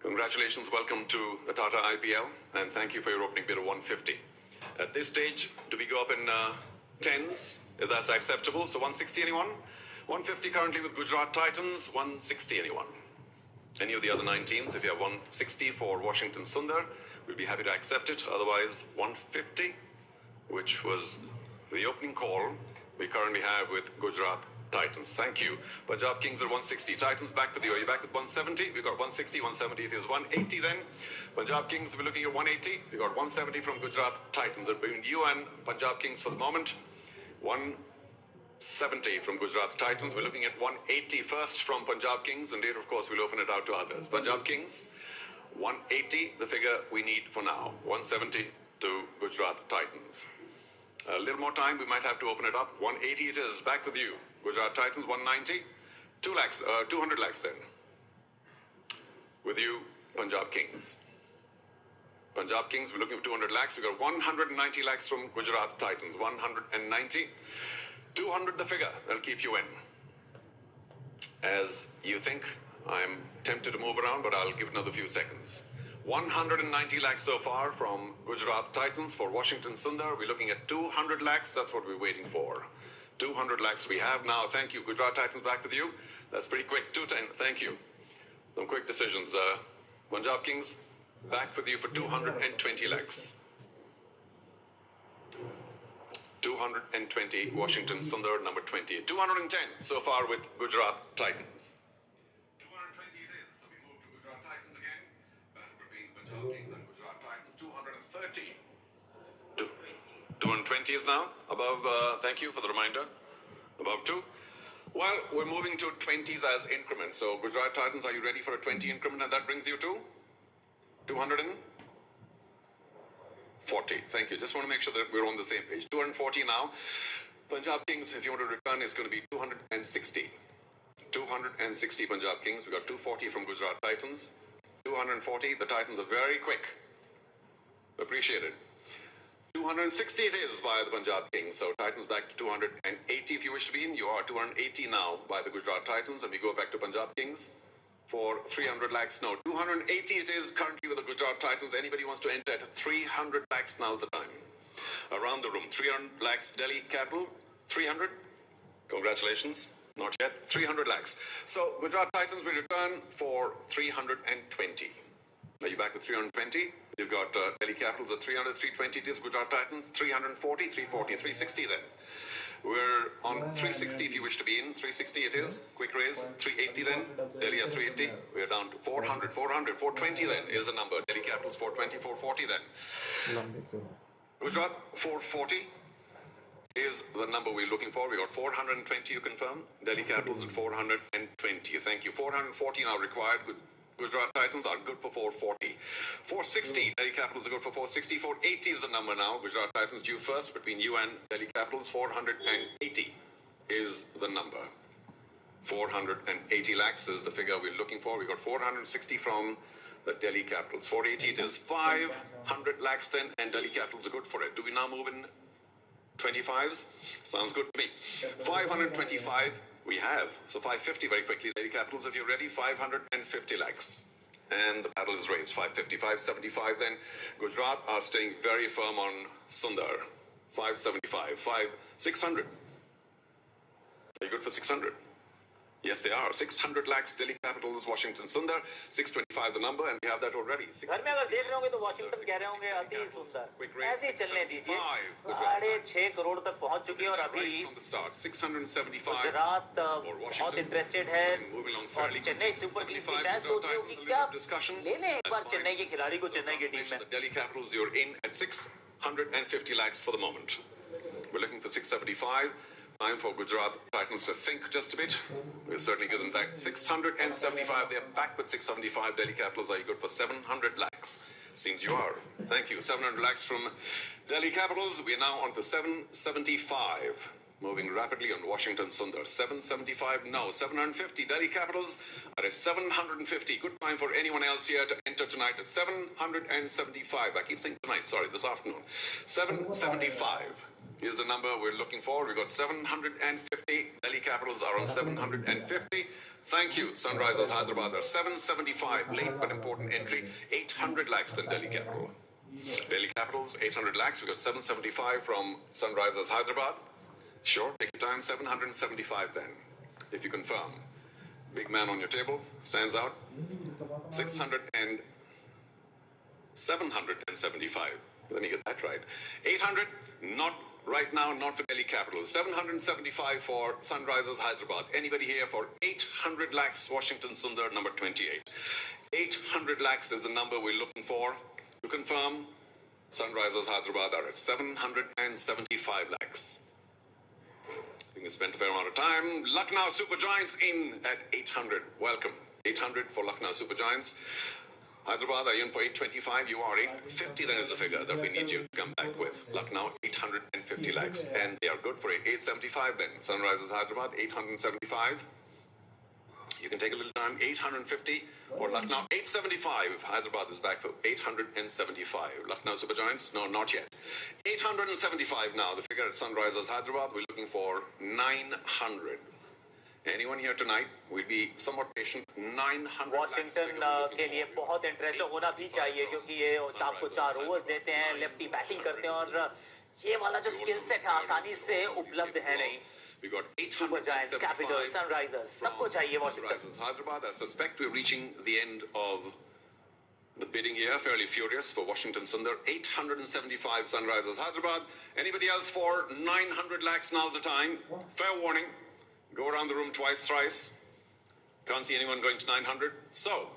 congratulations, welcome to the Tata IPL, and thank you for your opening bid of 150. At this stage, do we go up in tens, if that's acceptable? So 160 anyone? 150 currently with Gujarat Titans, 160 anyone? Any of the other 9 teams, if you have 160 for Washington Sundar, we'll be happy to accept it. Otherwise, 150, which was the opening call we currently have with Gujarat Titans. Thank you. Punjab Kings are 160. Titans back with you. Are you back with 170? We've got 160, 170. It is 180 then. Punjab Kings, we're looking at 180. We've got 170 from Gujarat Titans. And between you and Punjab Kings for the moment, 170 from Gujarat Titans. We're looking at 180 first from Punjab Kings, and later, of course, we'll open it out to others. Punjab Kings, 180, the figure we need for now. 170 to Gujarat Titans. A little more time, we might have to open it up. 180 it is. Back with you. Gujarat Titans, 190. 200 lakhs then. With you, Punjab Kings. Punjab Kings, we're looking for 200 lakhs. We've got 190 lakhs from Gujarat Titans. 190. 200 the figure. That'll keep you in. As you think, I'm tempted to move around, but I'll give it another few seconds. 190 lakhs so far from Gujarat Titans. For Washington Sundar, we're looking at 200 lakhs. That's what we're waiting for. 200 lakhs we have now. Thank you. Gujarat Titans back with you. That's pretty quick. 210. Thank you. Some quick decisions. Punjab Kings back with you for 220 lakhs. 220. Washington Sundar, number 20. 210 so far with Gujarat Titans. 220 it is. So we move to Gujarat Titans again. Battle between Punjab Kings and Gujarat Titans. 230. 220 is now above. Thank you for the reminder. Above 2. Well, we're moving to 20s as increments. So Gujarat Titans, are you ready for a 20 increment? And that brings you to 240. Thank you. Just want to make sure that we're on the same page. 240 now. Punjab Kings, if you want to return, is going to be 260. 260 Punjab Kings. We got 240 from Gujarat Titans. 240. The Titans are very quick. Appreciated. 260 it is by the Punjab Kings. So Titans back to 280 if you wish to be in. You are 280 now by the Gujarat Titans. And we go back to Punjab Kings for 300 lakhs. No, 280 it is currently with the Gujarat Titans. Anybody wants to enter at 300 lakhs, now's the time. Around the room. 300 lakhs Delhi Capital. 300. Congratulations. Not yet. 300 lakhs. So Gujarat Titans will return for 320. Are you back with 320? You've got Delhi Capitals at 300, 320 it is. Gujarat Titans, 340, 340, 360 then. We're on 360 if you wish to be in. 360 it is. Quick raise. 380 then. Delhi at 380. We're down to 400, 400. 420 then is the number. Delhi Capitals 420, 440 then. Gujarat 440 is the number we're looking for. We got 420 to confirm. Delhi Capitals at 420. Thank you. 440 now required. Gujarat Titans are good for 440. 460, Delhi Capitals are good for 460. 480 is the number now. Gujarat Titans due first between you and Delhi Capitals. 480 is the number. 480 lakhs is the figure we're looking for. We got 460 from the Delhi Capitals. 480 it is. 500 lakhs then, and Delhi Capitals are good for it. Do we now move in 25s? Sounds good to me. 525 we have. So 550 very quickly. Delhi Capitals, if you're ready, 550 lakhs. And the paddle is raised. 550, 575 then. Gujarat are staying very firm on Sundar. 575, 600. Are you good for 600? Yes, they are. 600 lakhs, Delhi Capitals, Washington Sundar. 625 the number, and we have that already. घर में अगर देख रहे होंगे तो Washington कह रहे होंगे अति सुंदर ऐसे ही चलने दीजिए 6.5 करोड़ तक पहुंच चुके हैं और अभी गुजरात बहुत इंटरेस्टेड है और चेन्नई सुपर किंग्स भी शायद सोच रहे हो कि क्या ले लें एक बार चेन्नई के खिलाड़ी को चेन्नई की टीम में Delhi Capitals, you're in at 650 lakhs for the moment. We're looking for 675. Time for Gujarat Titans to think just a bit. We'll certainly give them that. 675. They're back with 675. Delhi Capitals, are you good for 700 lakhs? Seems you are. Thank you. 700 lakhs from Delhi Capitals. We're now on to 775. Moving rapidly on Washington Sundar. 775. No. 750. Delhi Capitals are at 750. Good time for anyone else here to enter tonight at 775. I keep saying tonight. Sorry, this afternoon. 775. Is the number we're looking for. We've got 750. Delhi Capitals are on 750. Thank you, Sunrisers Hyderabad. Are 775. Late but important entry. 800 lakhs than Delhi Capital. Delhi Capitals, 800 lakhs. We've got 775 from Sunrisers Hyderabad. Sure, take your time. 775 then, if you confirm. Big man on your table stands out. 600 and 775. Let me get that right. 800, not right now, not for Delhi Capital. 775 for Sunrisers Hyderabad. Anybody here for 800 lakhs, Washington Sundar, number 28. 800 lakhs is the number we're looking for. To confirm, Sunrisers Hyderabad are at 775 lakhs. I think we spent a fair amount of time. Lucknow Super Giants in at 800. Welcome. 800 for Lucknow Super Giants. Hyderabad, are you in for 825? You are 850, then is the figure that we need you to come back with. Lucknow, 850 lakhs. And they are good for 875 then. Sunrisers Hyderabad, 875. You can take a little time. 850 for Lucknow. 875. Hyderabad is back for 875. Lucknow Super Giants? No, not yet. 875 now. The figure at Sunrisers Hyderabad. We're looking for 900. Anyone here tonight will be somewhat patient. 900. Washington के लिए बहुत interest होना भी चाहिए क्योंकि ये आपको 4 over देते हैं, लेफ्टी बैटिंग करते हैं और ये वाला जो स्किल सेट है आसानी से उपलब्ध है नहीं. We got 800 Super Giants, Capitals, Sunrisers, सबको चाहिए Washington. Hyderabad, I suspect we're reaching the end of the bidding here, fairly furious for Washington Sundar. 875 Sunrisers Hyderabad. Anybody else for 900 lakhs? Now's the time. Fair warning. Go around the room twice, thrice. Can't see anyone going to 900. So,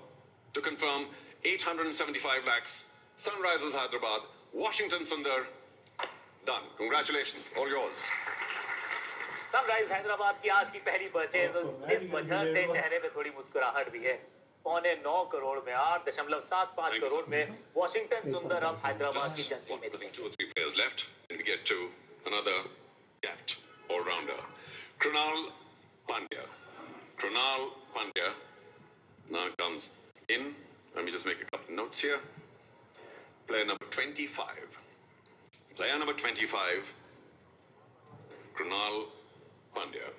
to confirm, 875 lakhs, Sunrisers Hyderabad, Washington Sundar, done. Congratulations, all yours. Sunrise Hyderabad की आज की पहली purchase इस वजह से चेहरे पे थोड़ी मुस्कुराहट भी है. 9.25 करोड़ में 8.75 करोड़ में वॉशिंगटन सुंदर अब हैदराबाद की जर्सी में दिखेंगे. 2 or 3 players left, and we get to another capped all-rounder. Krunal Pandya. Krunal Pandya now comes in. Let me just make a couple notes here. Player number 25. Player number 25, Krunal Pandya.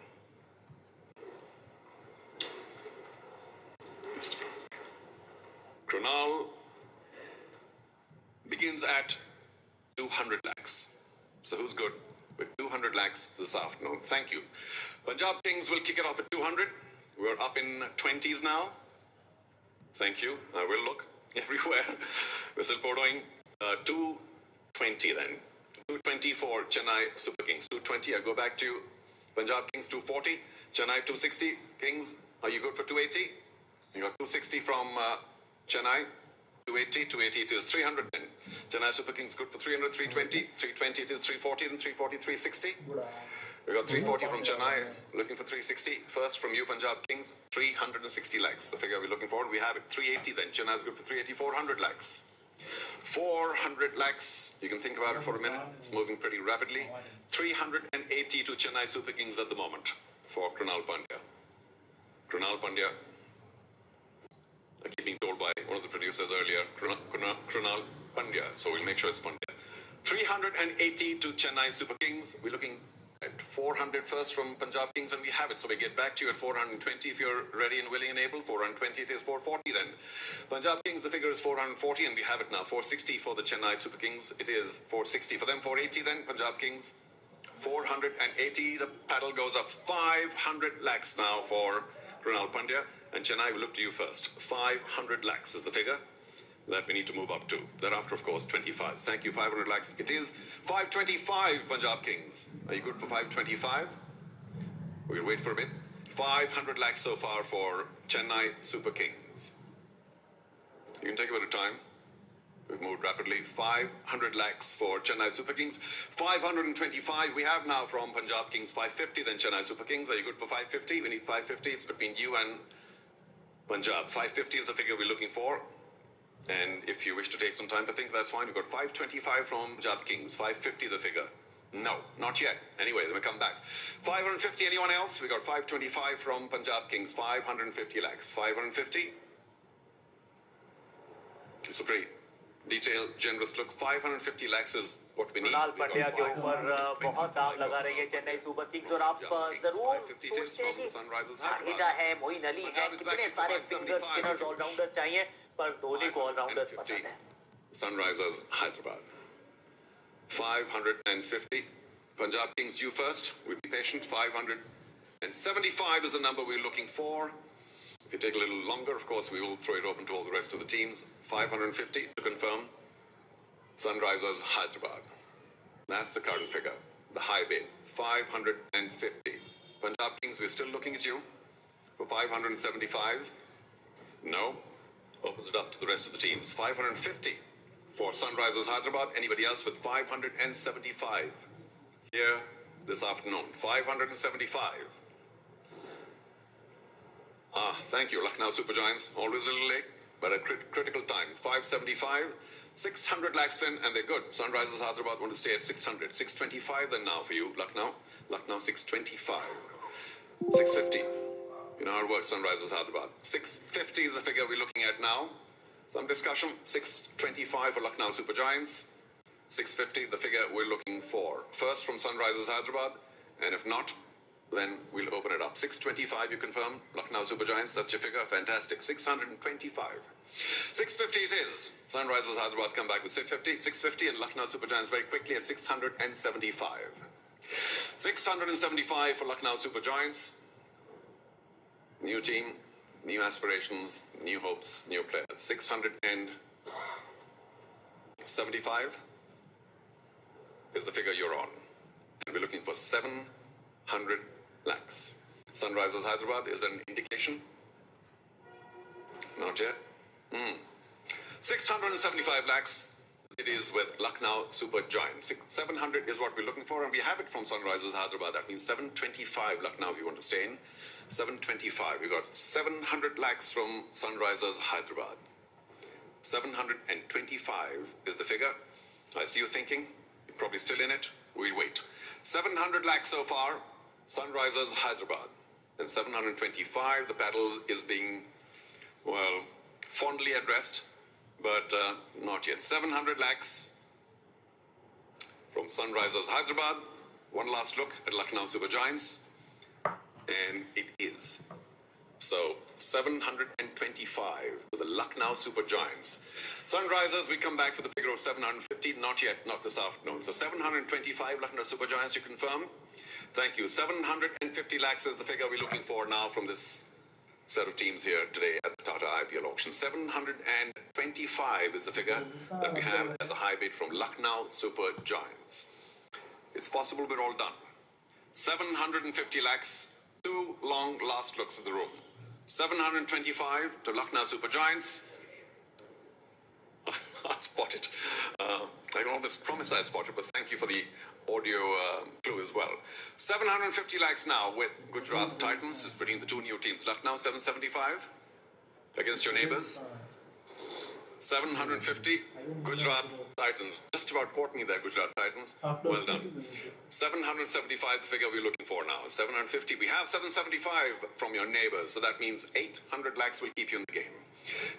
Krunal begins at 200 lakhs. So who's good with 200 lakhs this afternoon? Thank you. Punjab Kings will kick it off at 200. We're up in 20s now. Thank you. I will look everywhere. We're still photoing 220 then. 220 for Chennai Super Kings. 220. I go back to Punjab Kings 240. Chennai 260. Kings, are you good for 280? You got 260 from Chennai. 280. 280 it is 300 then. Chennai Super Kings good for 300. 320. 320 it is 340. Then 340. 360. We got 340 from Chennai. Looking for 360. First from you Punjab Kings. 360 lakhs. The figure we're looking for. We have it 380 then. Chennai is good for 380. 400 lakhs. 400 lakhs. You can think about it for a minute. It's moving pretty rapidly. 380 to Chennai Super Kings at the moment for Krunal Pandya. Krunal Pandya. I keep being told by one of the producers earlier, Krunal Pandya. So we'll make sure it's Pandya. 380 to Chennai Super Kings. We're looking at 400 first from Punjab Kings, and we have it. So we get back to you at 420 if you're ready and willing and able. 420 it is 440 then. Punjab Kings, the figure is 440, and we have it now. 460 for the Chennai Super Kings. It is 460 for them. 480 then. Punjab Kings, 480. The paddle goes up. 500 lakhs now for Krunal Pandya. And Chennai, will look to you first. 500 lakhs is the figure that we need to move up to. Thereafter, of course, 25. Thank you, 500 lakhs. It is 525 Punjab Kings. Are you good for 525? We'll wait for a bit. 500 lakhs so far for Chennai Super Kings. You can take a bit of time. We've moved rapidly. 500 lakhs for Chennai Super Kings. 525 we have now from Punjab Kings. 550 then Chennai Super Kings. Are you good for 550? We need 550. It's between you and Punjab. 550 is the figure we're looking for. And if you wish to take some time to think, that's fine. We've got 525 from Punjab Kings. 550 the figure. No, not yet. Anyway, let me come back. 550, anyone else? We got 525 from Punjab Kings. 550 lakhs. 550. It's a pretty detailed, generous look. 550 lakhs is what we need. Krunal Pandya के ऊपर बहुत दाम लगा रही है Chennai super Kings और आप जरूर सोचते हैं कि जाडेजा है, मोइन अली है, कितने सारे फिंगर स्पिनर्स ऑलराउंडर्स चाहिए, पर धोनी को ऑलराउंडर्स पसंद है. Sunrisers Hyderabad. 550. Punjab Kings, you first. We'll be patient. 575 is the number we're looking for. If you take a little longer, of course, we will throw it open to all the rest of the teams. 550 to confirm. Sunrisers Hyderabad. That's the current figure. The high bid, 550. Punjab Kings, we're still looking at you for 575. No. Opens it up to the rest of the teams. 550 for Sunrisers Hyderabad. Anybody else with 575? Here this afternoon. 575. Thank you. Lucknow Super Giants. Always a little late, but at critical time. 575. 600 lakhs then, and they're good. Sunrisers Hyderabad want to stay at 600. 625 then now for you, Lucknow. Lucknow 625. 650. You know how it works, Sunrisers Hyderabad. 650 is the figure we're looking at now. Some discussion. 625 for Lucknow Super Giants. 650, the figure we're looking for. First from Sunrisers Hyderabad, and if not, then we'll open it up. 625, you confirm. Lucknow Super Giants, that's your figure. Fantastic. 625. 650 it is. Sunrisers Hyderabad come back with 650. 650 and Lucknow Super Giants very quickly at 675. 675 for Lucknow Super Giants. New team, new aspirations, new hopes, new players. 675 is the figure you're on. And we're looking for 700 lakhs. Sunrisers Hyderabad is an indication. Not yet. 675 lakhs. It is with Lucknow Super Giants. 700 is what we're looking for, and we have it from Sunrisers Hyderabad. That means 725 Lucknow if you want to stay in. 725. We got 700 lakhs from Sunrisers Hyderabad. 725 is the figure. I see you thinking. You're probably still in it. We'll wait. 700 lakhs so far. Sunrisers Hyderabad. And 725. The battle is being, well, fondly addressed, but not yet. 700 lakhs from Sunrisers Hyderabad. One last look at Lucknow Super Giants, and it is. So 725 for the Lucknow Super Giants. Sunrisers, we come back for the figure of 750. Not yet, not this afternoon. So 725 Lucknow Super Giants, you confirm? Thank you. 750 lakhs is the figure we're looking for now from this set of teams here today at the Tata IPL auction. 725 is the figure that we have as a high bid from Lucknow Super Giants. It's possible we're all done. 750 lakhs, two long last looks at the room. 725 to Lucknow Super Giants. I spot it. I can almost promise I spot it, but thank you for the audio clue as well. 750 lakhs now with Gujarat Titans is between the two new teams. Lucknow 775 against your neighbors. 750 Gujarat Titans. Just about caught me there, Gujarat Titans. Well done. 775 the figure we're looking for now. 750. We have 775 from your neighbors, so that means 800 lakhs will keep you in the game.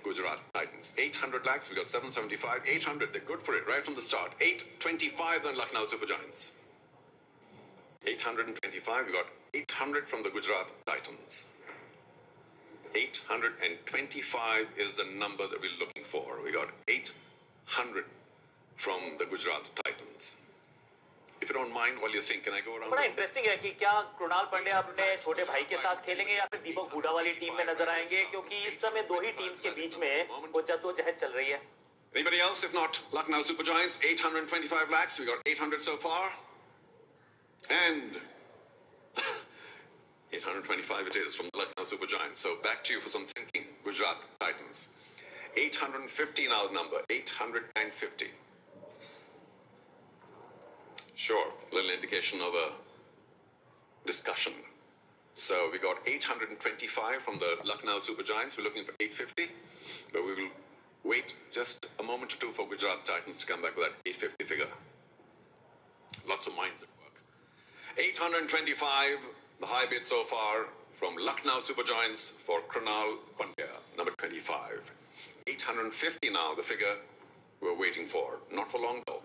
Gujarat Titans. 800 lakhs. We got 775. 800. They're good for it right from the start. 825 then Lucknow Super Giants. 825. We got 800 from the Gujarat Titans. 825 is the number that we're looking for. We got 800 from the Gujarat Titans. If you don't mind, while you think, can I go around? बड़ा interesting है कि क्या कृणाल पांड्या अपने छोटे भाई के साथ खेलेंगे या फिर दीपक हुडा वाली टीम में नजर आएंगे, क्योंकि इस समय दो ही टीम्स के बीच में वो जद्दोजहद चल रही है. Anybody else? If not, Lucknow Super Giants, 825 lakhs. We got 800 so far. And 825 it is from the Lucknow Super Giants. So back to you for some thinking, Gujarat Titans. 850 now the number. 850. Sure, a little indication of a discussion. So we got 825 from the Lucknow Super Giants. We're looking for 850, but we will wait just a moment or two for Gujarat Titans to come back with that 850 figure. Lots of minds at work. 825, the high bid so far from Lucknow Super Giants for Krunal Pandya, number 25. 850 now, the figure we're waiting for. Not for long though.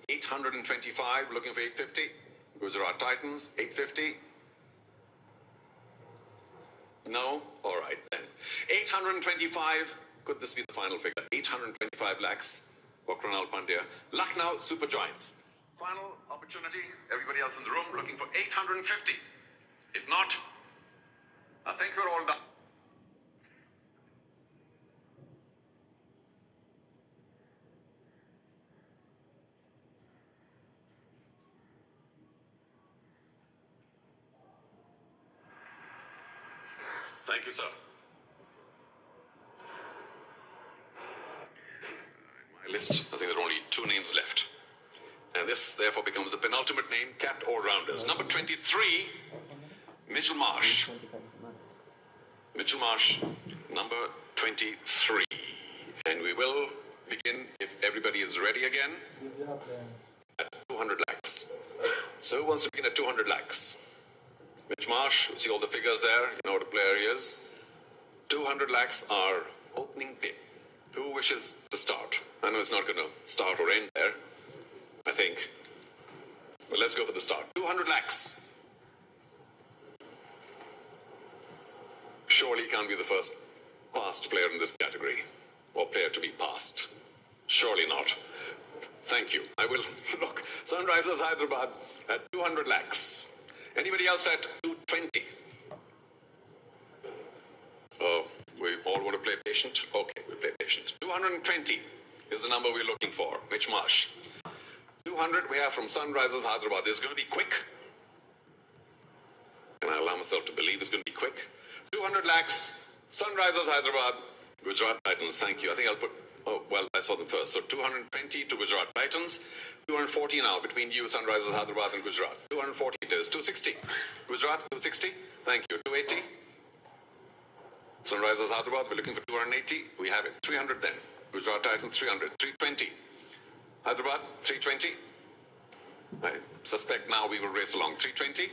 825, looking for 850. Gujarat Titans, 850. No? All right then. 825, could this be the final figure? 825 lakhs for Krunal Pandya. Lucknow Super Giants. Final opportunity. Everybody else in the room looking for 850. If not, I think we're all done. Thank you, sir. My list, I think there are only 2 names left. And this, therefore, becomes the penultimate name, capped all-rounders. Number 23, Mitchell Marsh. Mitchell Marsh, number 23. And we will begin, if everybody is ready again, at 200 lakhs. So who wants to begin at 200 lakhs? Mitch Marsh, you see all the figures there, you know what a player he is. 200 lakhs are opening bid. Who wishes to start? I know it's not going to start or end there, I think. But let's go for the start. 200 lakhs. Surely can't be the first passed player in this category, or player to be passed. Surely not. Thank you. I will look. Sunrisers Hyderabad at 200 lakhs. Anybody else at 220? Oh, we all want to play patient? Okay, we'll play patient. 220 is the number we're looking for. Mitch Marsh. 200 we have from Sunrisers Hyderabad. This is going to be quick. And I allow myself to believe it's going to be quick. 200 lakhs, Sunrisers Hyderabad, Gujarat Titans. Thank you. I think I'll put, oh, well, I saw them first. So 220 to Gujarat Titans. 240 now between you, Sunrisers Hyderabad and Gujarat. 240 it is. 260. Gujarat, 260. Thank you. 280. Sunrisers Hyderabad, we're looking for 280. We have it. 300 then. Gujarat Titans, 300. 320. Hyderabad, 320. I suspect now we will race along. 320.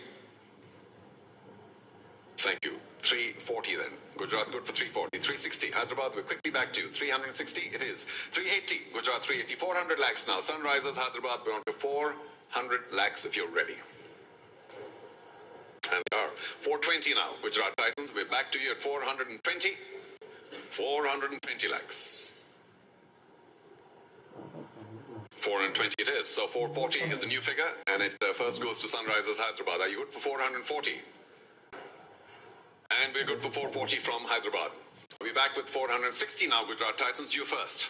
Thank you. 340 then. Gujarat good for 340. 360. Hyderabad, we're quickly back to you. 360 it is. 380. Gujarat 380. 400 lakhs now. Sunrisers Hyderabad, we're on to 400 lakhs if you're ready. And they are. 420 now. Gujarat Titans, we're back to you at 420. 420 lakhs. 420 it is. So 440 is the new figure, and it first goes to Sunrisers Hyderabad. Are you good for 440? And we're good for 440 from Hyderabad. We'll be back with 460 now, Gujarat Titans. You first.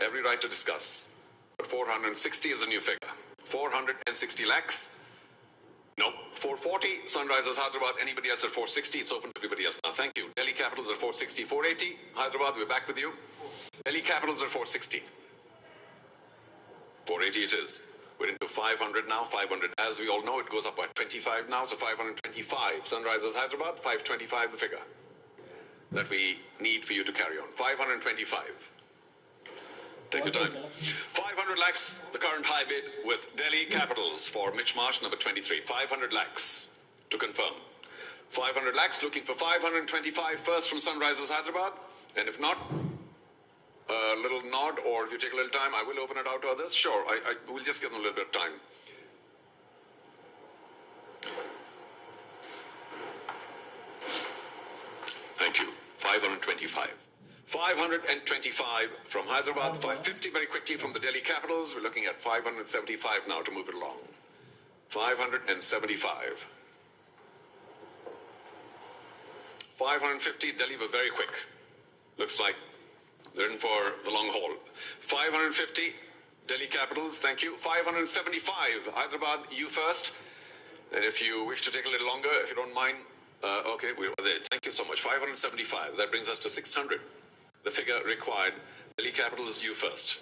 Every right to discuss. But 460 is a new figure. 460 lakhs. No. 440, Sunrisers Hyderabad. Anybody else at 460? It's open to everybody else now. Thank you. Delhi Capitals at 460. 480, Hyderabad, we're back with you. Delhi Capitals at 460. 480 it is. We're into 500 now. 500, as we all know, it goes up by 25 now. So 525. Sunrisers Hyderabad, 525 the figure that we need for you to carry on. 525. Take your time. 500 lakhs, the current high bid with Delhi Capitals for Mitch Marsh, number 23. 500 lakhs to confirm. 500 lakhs, looking for 525 first from Sunrisers Hyderabad. And if not, a little nod, or if you take a little time, I will open it out to others. Sure, I will just give them a little bit of time. Thank you. 525. 525 from Hyderabad. 550 very quickly from the Delhi Capitals. We're looking at 575 now to move it along. 575. 550, Delhi were very quick. Looks like they're in for the long haul. 550, Delhi Capitals, thank you. 575, Hyderabad, you first. And if you wish to take a little longer, if you don't mind, okay, we're there. Thank you so much. 575, that brings us to 600. The figure required. Delhi Capitals, you first.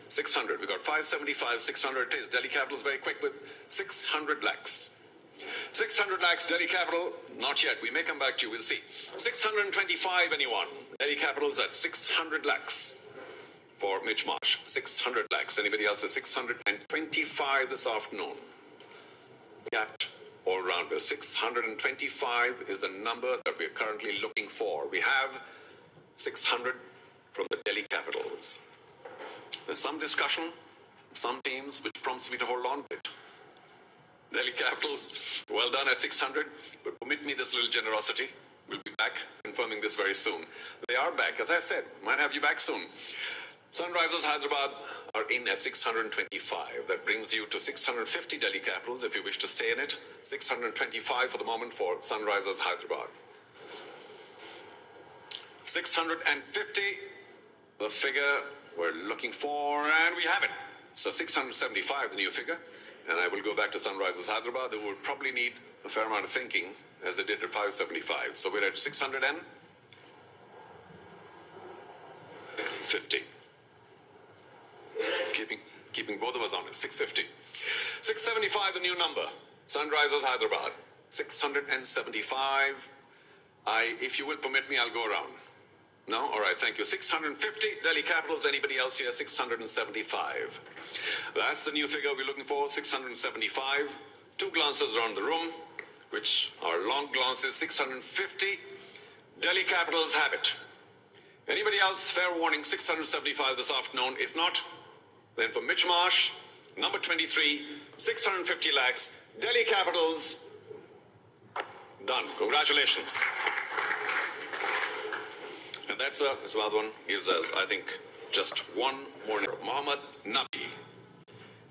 600, we got 575, 600 it is. Delhi Capitals very quick with 600 lakhs. 600 lakhs, Delhi Capital, not yet. We may come back to you, we'll see. 625, anyone? Delhi Capitals at 600 lakhs for Mitch Marsh. 600 lakhs. Anybody else at 625 this afternoon? Capped all-rounder. 625 is the number that we're currently looking for. We have 600 from the Delhi Capitals. There's some discussion, some teams, which prompts me to hold on to it. Delhi Capitals, well done at 600, but permit me this little generosity. We'll be back confirming this very soon. They are back, as I said, might have you back soon. Sunrisers Hyderabad are in at 625. That brings you to 650 Delhi Capitals if you wish to stay in it. 625 for the moment for Sunrisers Hyderabad. 650, the figure we're looking for, and we have it. So 675, the new figure. and I will go back to Sunrisers Hyderabad, who would probably need a fair amount of thinking, as they did at 575. So we're at 650. Keeping both of us on it, 650. 675, the new number. Sunrisers Hyderabad, 675. If you will permit me, I'll go around. No? All right, thank you. 650, Delhi Capitals. Anybody else here? 675. That's the new figure we're looking for, 675. Two glances around the room, which are long glances, 650. Delhi Capitals have it. Anybody else? Fair warning, 675 this afternoon. If not, then for Mitch Marsh, number 23, 650 lakhs. Delhi Capitals, done. Congratulations. And that's this one gives us, I think, just one more name. Mohammad Nabi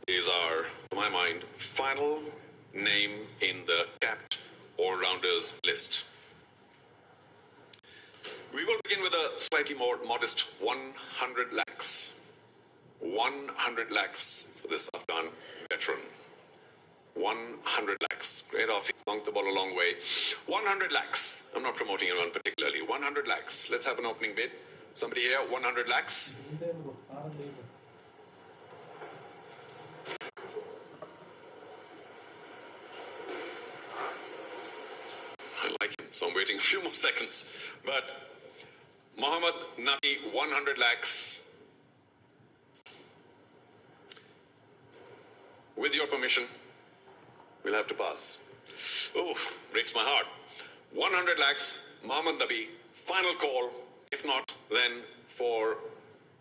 is our, to my mind, final name in the capped all-rounders list. We will begin with a slightly more modest 100 lakhs. 100 lakhs for this Afghan veteran. 100 lakhs. Great off, he lonked the ball a long way. 100 lakhs. I'm not promoting anyone particularly. 100 lakhs. Let's have an opening bid. Somebody here, 100 lakhs. I like him, so I'm waiting a few more seconds. But Mohammad Nabi, 100 lakhs. With your permission, we'll have to pass. Oh, breaks my heart. 100 lakhs, Mohammad Nabi, final call. If not, then for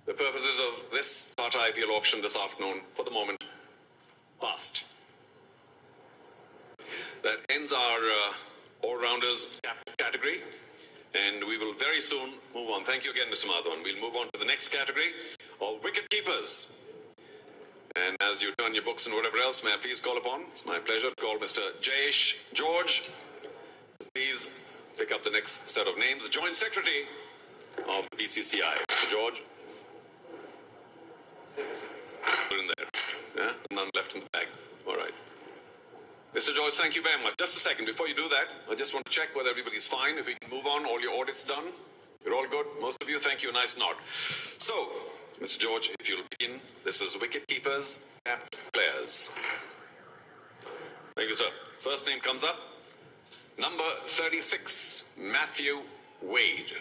the purposes of this Tata IPL auction this afternoon, for the moment, passed. That ends our all-rounders category, and we will very soon move on. Thank you again, Mr. Madhavan. We'll move on to the next category of wicket keepers. And as you turn your books and whatever else, may I please call upon? It's my pleasure to call Mr. Jayesh George. Please pick up the next set of names. The Joint Secretary of the BCCI, Mr. George. Put in there. Yeah? None left in the bag. All right. Mr. George, thank you very much. Just a second. Before you do that, I just want to check whether everybody's fine. If we can move on, all your audits done. You're all good? Most of you, thank you. Nice nod. So, Mr. George, if you'll begin, this is wicket keepers, capped players. Thank you, sir. First name comes up. Number 36, Matthew Wade.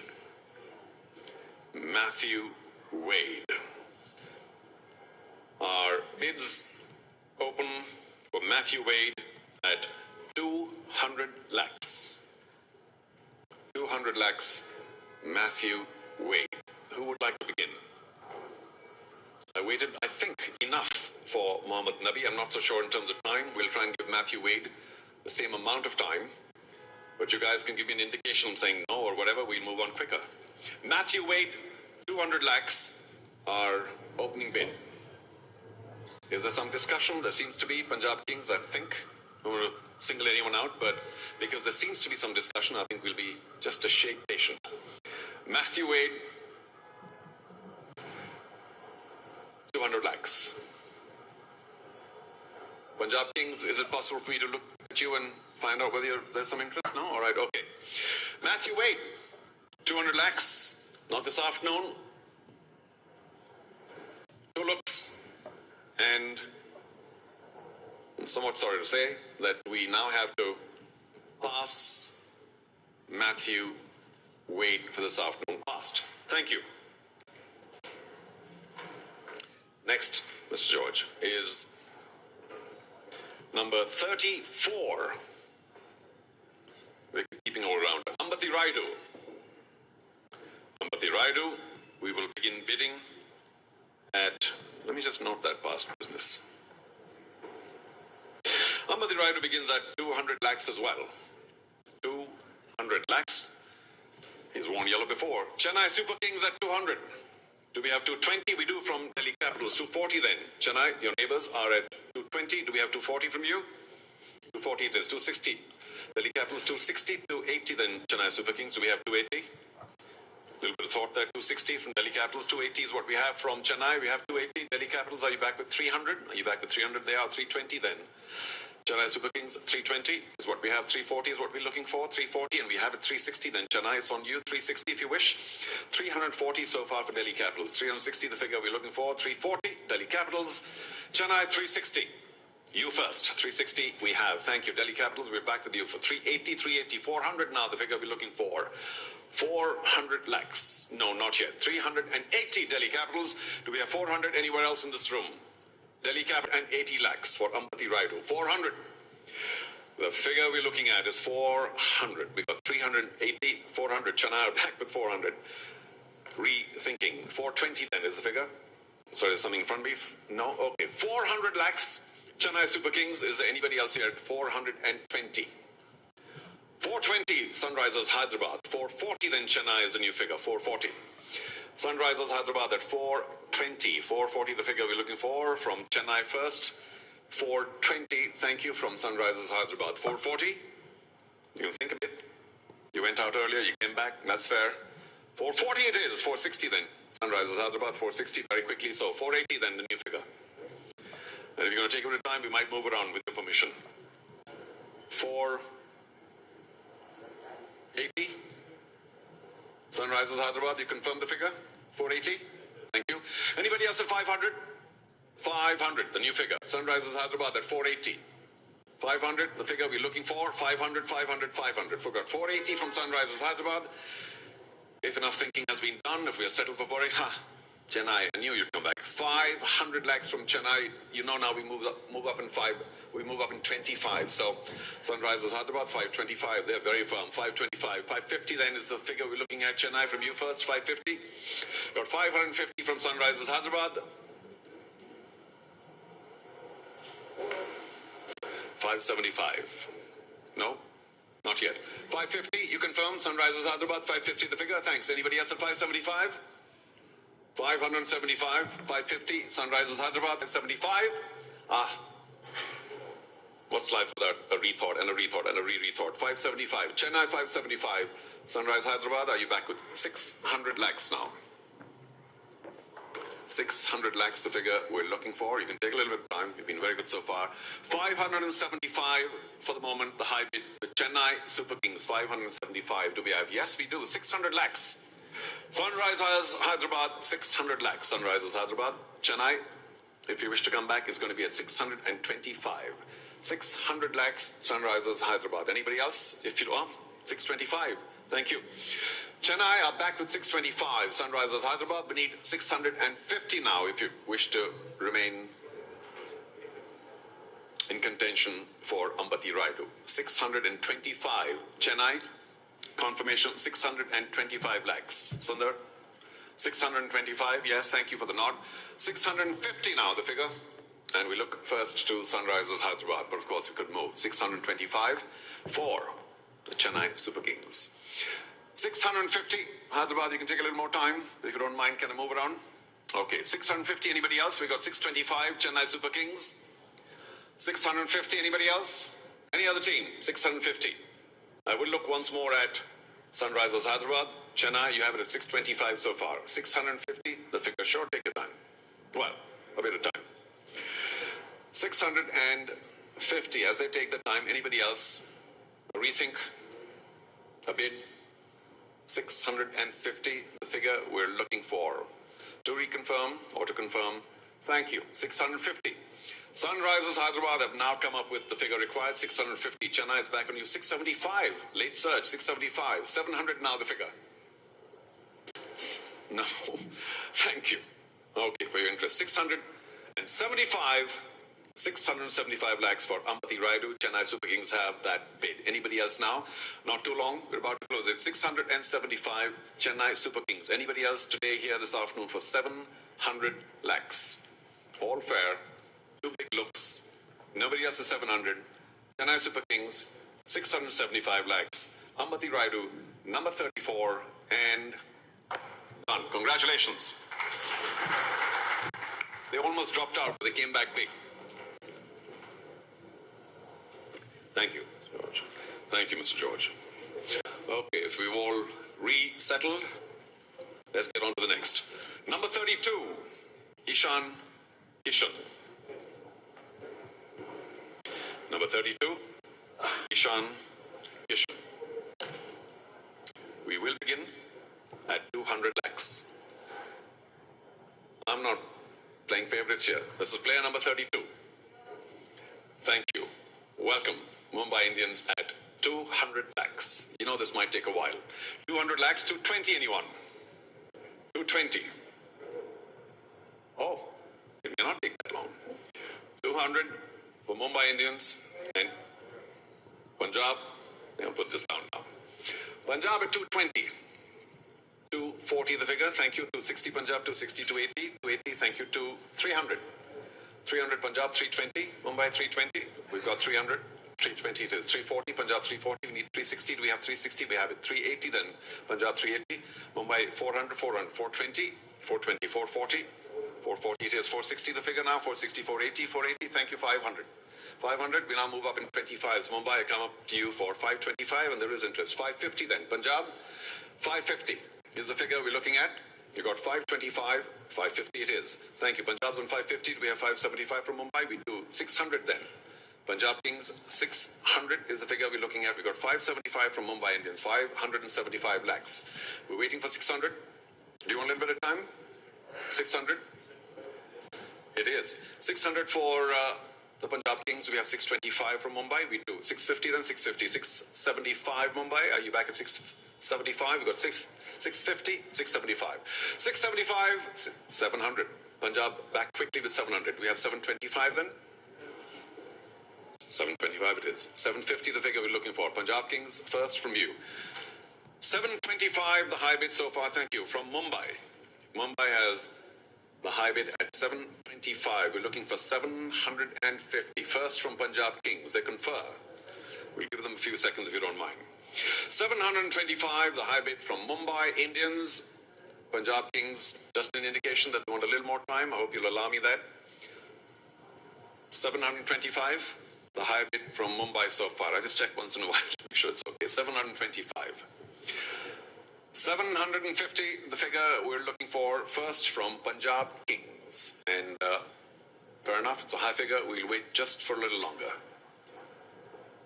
Matthew Wade. Our bids open for Matthew Wade at 200 lakhs. 200 lakhs, Matthew Wade. Who would like to begin? I waited, I think, enough for Mohammad Nabi. I'm not so sure in terms of time. We'll try and give Matthew Wade the same amount of time. But you guys can give me an indication saying no or whatever. We'll move on quicker. Matthew Wade, 200 lakhs, our opening bid. Is there some discussion? There seems to be. Punjab Kings, I think. I don't want to single anyone out, but because there seems to be some discussion, I think we'll be just a shade patient. Matthew Wade, 200 lakhs. Punjab Kings, is it possible for me to look at you and find out whether there's some interest? No? All right, okay. Matthew Wade, 200 lakhs. Not this afternoon. Two looks. And I'm somewhat sorry to say that we now have to pass Matthew Wade for this afternoon. Passed. Thank you. Next, Mr. George, is number 34. We're keeping all around. Ambati Raidu. Ambati Raidu, we will begin bidding at, let me just note that past business. Ambati Raidu begins at 200 lakhs as well. 200 lakhs. He's worn yellow before. Chennai Super Kings at 200. Do we have 220? We do from Delhi Capitals. 240 then. Chennai, your neighbors are at 220. Do we have 240 from you? 240 it is. 260. Delhi Capitals 260. 280 then Chennai Super Kings. Do we have 280? little bit of thought there. 260 from Delhi Capitals. 280 is what we have from Chennai. We have 280. Delhi Capitals, are you back with 300? Are you back with 300? They are 320 then. Chennai Super Kings, 320 is what we have. 340 is what we're looking for. 340, and we have it 360 then. Chennai, it's on you. 360 if you wish. 340 so far for Delhi Capitals. 360 the figure we're looking for. 340, Delhi Capitals. Chennai, 360. You first. 360 we have. Thank you. Delhi Capitals, we're back with you for 380, 380, 400 now, the figure we're looking for. 400 lakhs. No, not yet. 380 Delhi Capitals. Do we have 400 anywhere else in this room? Delhi Capital and 80 lakhs for Ambati Raidu. 400. The figure we're looking at is 400. We got 380, 400. Chennai are back with 400. Rethinking. 420 then is the figure. Sorry, there's something in front of me. No? Okay. 400 lakhs. Chennai Super Kings. Is there anybody else here at 420? 420 Sunrisers Hyderabad. 440 then Chennai is the new figure. 440. Sunrisers Hyderabad at 420. 440 the figure we're looking for from Chennai first. 420, thank you, from Sunrisers Hyderabad. 440. You can think a bit. You went out earlier, you came back, that's fair. 440 it is. 460 then. Sunrisers Hyderabad, 460 very quickly. So 480 then the new figure. And if you're going to take a bit of time, we might move around with your permission. 480. Sunrisers Hyderabad, you confirm the figure? 480? Thank you. Anybody else at 500? 500, the new figure. Sunrisers Hyderabad at 480. 500, the figure we're looking for. 500, 500, 500. Forgot 480 from Sunrisers Hyderabad. If enough thinking has been done, if we are settled for 480, Chennai, I knew you'd come back. 500 lakhs from Chennai. You know now we move up in 25. So Sunrisers Hyderabad, 525. They're very firm. 525. 550 then is the figure we're looking at. Chennai from you first. 550. Got 550 from Sunrisers Hyderabad. 575. No? Not yet. 550, you confirm. Sunrisers Hyderabad, 550 the figure. Thanks. Anybody else at 575? 575, 550, Sunrisers Hyderabad, 575. What's life without a rethought and a rethought and a re-rethought? 575, Chennai 575, Sunrise Hyderabad, are you back with 600 lakhs now? 600 lakhs the figure we're looking for. You can take a little bit of time. You've been very good so far. 575 for the moment, the high bid with Chennai Super Kings, 575. Do we have? Yes, we do. 600 lakhs. Sunrisers Hyderabad, 600 lakhs. Sunrisers Hyderabad, Chennai, if you wish to come back, is going to be at 625. 600 lakhs, Sunrisers Hyderabad. Anybody else? If you are, 625. Thank you. Chennai are back with 625. Sunrisers Hyderabad, we need 650 now if you wish to remain in contention for Ambati Raidu. 625. Chennai, confirmation 625 lakhs. Sundar, 625. Yes, thank you for the nod. 650 now, the figure. And we look first to Sunrisers Hyderabad, but of course you could move. 625 for the Chennai Super Kings. 650, Hyderabad, you can take a little more time. If you don't mind, can I move around? Okay, 650, anybody else? We got 625, Chennai Super Kings. 650, anybody else? Any other team? 650. I will look once more at Sunrisers Hyderabad. Chennai, you have it at 625 so far. 650, the figure, sure, take your time. Well, a bit of time. 650, as they take the time, anybody else? A rethink? A bid? 650, the figure we're looking for. To reconfirm or to confirm, thank you. 650. Sunrisers Hyderabad have now come up with the figure required, 650. Chennai is back on you, 675. Late surge, 675. 700 now the figure. No, thank you. Okay, for your interest. 675. 675 lakhs for Ambati Raidu. Chennai Super Kings have that bid. Anybody else now? Not too long. We're about to close it. 675 Chennai Super Kings. Anybody else today here this afternoon for 700 lakhs? All fair. Two big looks. Nobody else is 700. Chennai Super Kings, 675 lakhs. Ambati Raidu, number 34, and done. Congratulations. They almost dropped out, but they came back big. Thank you, George. Thank you, Mr. George. Okay, if we've all resettled, Let's get on to the next. Number 32, Ishan Kishan. Number 32, Ishan Kishan. We will begin at 200 lakhs. I'm not playing favorites here. This is player number 32. Thank you. Welcome, Mumbai Indians at 200 lakhs. You know this might take a while. 200 lakhs, 220 anyone? 220. Oh, it may not take that long. 200 for Mumbai Indians and Punjab. I'll put this down now. Punjab at 220. 240 the figure, thank you. 260 Punjab, 260, 280. 280, thank you. To 300. 300 Punjab, 320. Mumbai 320. We've got 300. 320 it is. 340 Punjab, 340. We need 360. Do we have 360? We have it. 380 then. Punjab 380. Mumbai 400, 400, 420. 420, 440. 440 it is. 460 the figure now. 460, 480, 480. Thank you. 500. 500. We now move up in 25s. Mumbai, I come up to you for 525 and there is interest. 550 then. Punjab 550 is the figure we're looking at. You got 525, 550 it is. Thank you. Punjab's on 550. Do we have 575 from Mumbai? We do 600 then. Punjab Kings 600 is the figure we're looking at. We got 575 from Mumbai Indians. 575 lakhs. We're waiting for 600. Do you want a little bit of time? 600. It is. 600 for the Punjab Kings. We have 625 from Mumbai. We do 650 then 650. 675 Mumbai. Are you back at 675? We got 650, 675. 675, 700. Punjab back quickly with 700. We have 725 then. 725 it is. 750 the figure we're looking for. Punjab Kings first from you. 725 the high bid so far. Thank you. From Mumbai. Mumbai has the high bid at 725. We're looking for 750. First from Punjab Kings. They confer. We'll give them a few seconds if you don't mind. 725 the high bid from Mumbai Indians. Punjab Kings, just an indication that they want a little more time. I hope you'll allow me that. 725 the high bid from Mumbai so far. I just check once in a while to make sure it's okay. 725. 750 the figure we're looking for first from Punjab Kings. And fair enough, it's a high figure. We'll wait just for a little longer.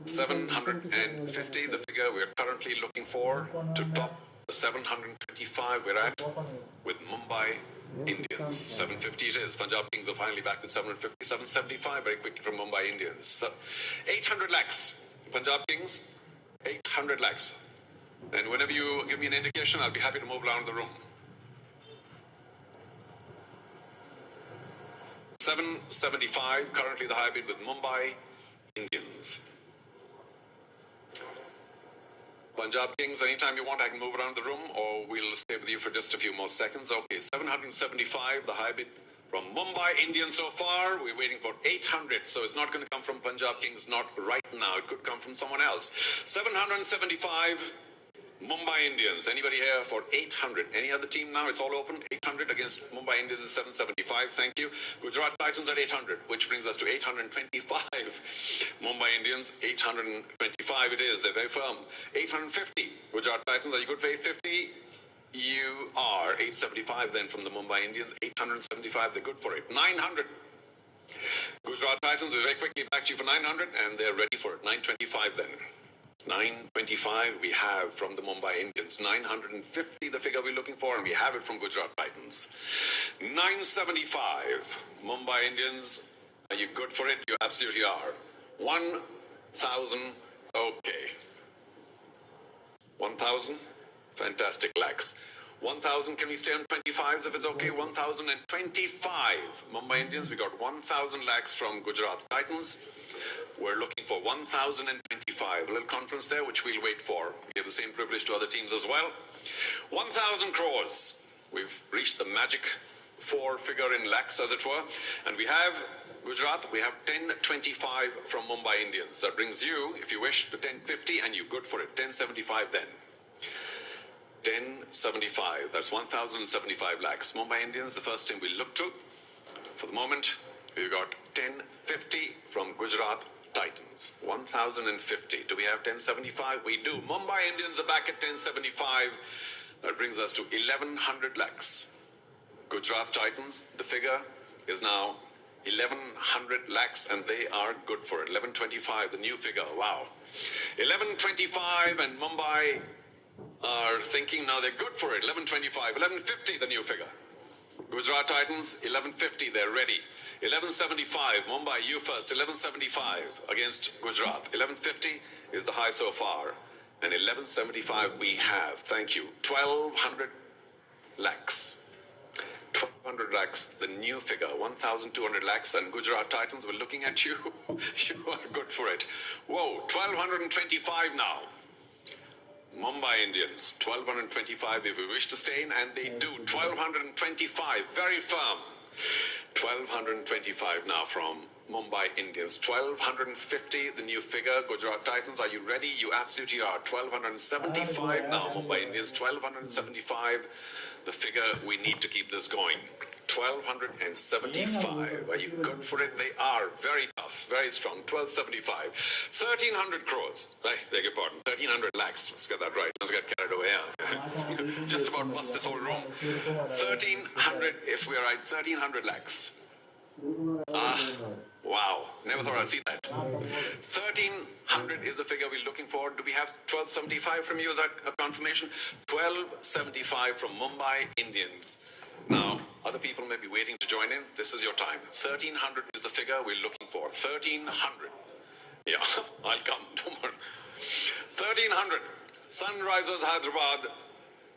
750 the figure we're currently looking for to top the 725 we're at with Mumbai Indians. 750 it is. Punjab Kings are finally back with 750. 775 very quickly from Mumbai Indians. So 800 lakhs. Punjab Kings, 800 lakhs. And whenever you give me an indication, I'll be happy to move around the room. 775 currently the high bid with Mumbai Indians. Punjab Kings, anytime you want, I can move around the room or we'll stay with you for just a few more seconds. Okay, 775, the high bid from Mumbai Indians so far. We're waiting for 800, so it's not going to come from Punjab Kings, not right now. It could come from someone else. 775, Mumbai Indians. Anybody here for 800? Any other team now? It's all open. 800 against Mumbai Indians is 775. Thank you. Gujarat Titans at 800, which brings us to 825. Mumbai Indians, 825 it is. They're very firm. 850. Gujarat Titans, are you good for 850? You are. 875 then from the Mumbai Indians. 875, they're good for it. 900. Gujarat Titans, we're very quickly back to you for 900, and they're ready for it. 925 then. 925 we have from the Mumbai Indians. 950 the figure we're looking for, and we have it from Gujarat Titans. 975 Mumbai Indians. Are you good for it? You absolutely are. 1,000. Okay. 1,000. Fantastic lakhs. 1,000. Can we stay on 25s if it's okay? 1,025 Mumbai Indians. We got 1,000 lakhs from Gujarat Titans. We're looking for 1,025. A little conference there, which we'll wait for. We have the same privilege to other teams as well. 1,000 crores. We've reached the magic four figure in lakhs, as it were. And we have Gujarat. We have 1025 from Mumbai Indians. That brings you, if you wish, to 1050, and you're good for it. 1075 then. 1075. That's 1,075 lakhs. Mumbai Indians, the first team we look to. For the moment, we've got 1050 from Gujarat Titans. 1,050. Do we have 1075? We do. Mumbai Indians are back at 1075. That brings us to 1100 lakhs. Gujarat Titans, the figure is now 1100 lakhs and they are good for it. 1125, the new figure. Wow. 1125 and Mumbai are thinking now they're good for it. 1125, 1150, the new figure. Gujarat Titans, 1150, they're ready. 1175, Mumbai, you first. 1175 against Gujarat. 1150 is the high so far. And 1175 we have. Thank you. 1200 lakhs. 1200 lakhs, the new figure. 1200 lakhs and Gujarat Titans were looking at you. You are good for it. Whoa, 1225 now. Mumbai Indians, 1225 if we wish to stay in, and they do. 1225, very firm. 1225 now from Mumbai Indians. 1250, the new figure. Gujarat Titans, are you ready? You absolutely are. 1275 now. Mumbai Indians, 1275, the figure. We need to keep this going. 1275. Are you good for it? They are very tough, very strong. 1275. 1300 crores. I beg your pardon. 1300 lakhs. Let's get that right. Let's get carried away. Just about bust this whole room. 1300, if we're right, 1300 lakhs. Wow. Never thought I'd see that. 1300 is the figure we're looking for. Do we have 1275 from you? Is that a confirmation? 1275 from Mumbai Indians. Now, other people may be waiting to join in. This is your time. 1300 is the figure we're looking for. 1300. Yeah, I'll come. Don't worry. 1300. Sunrisers Hyderabad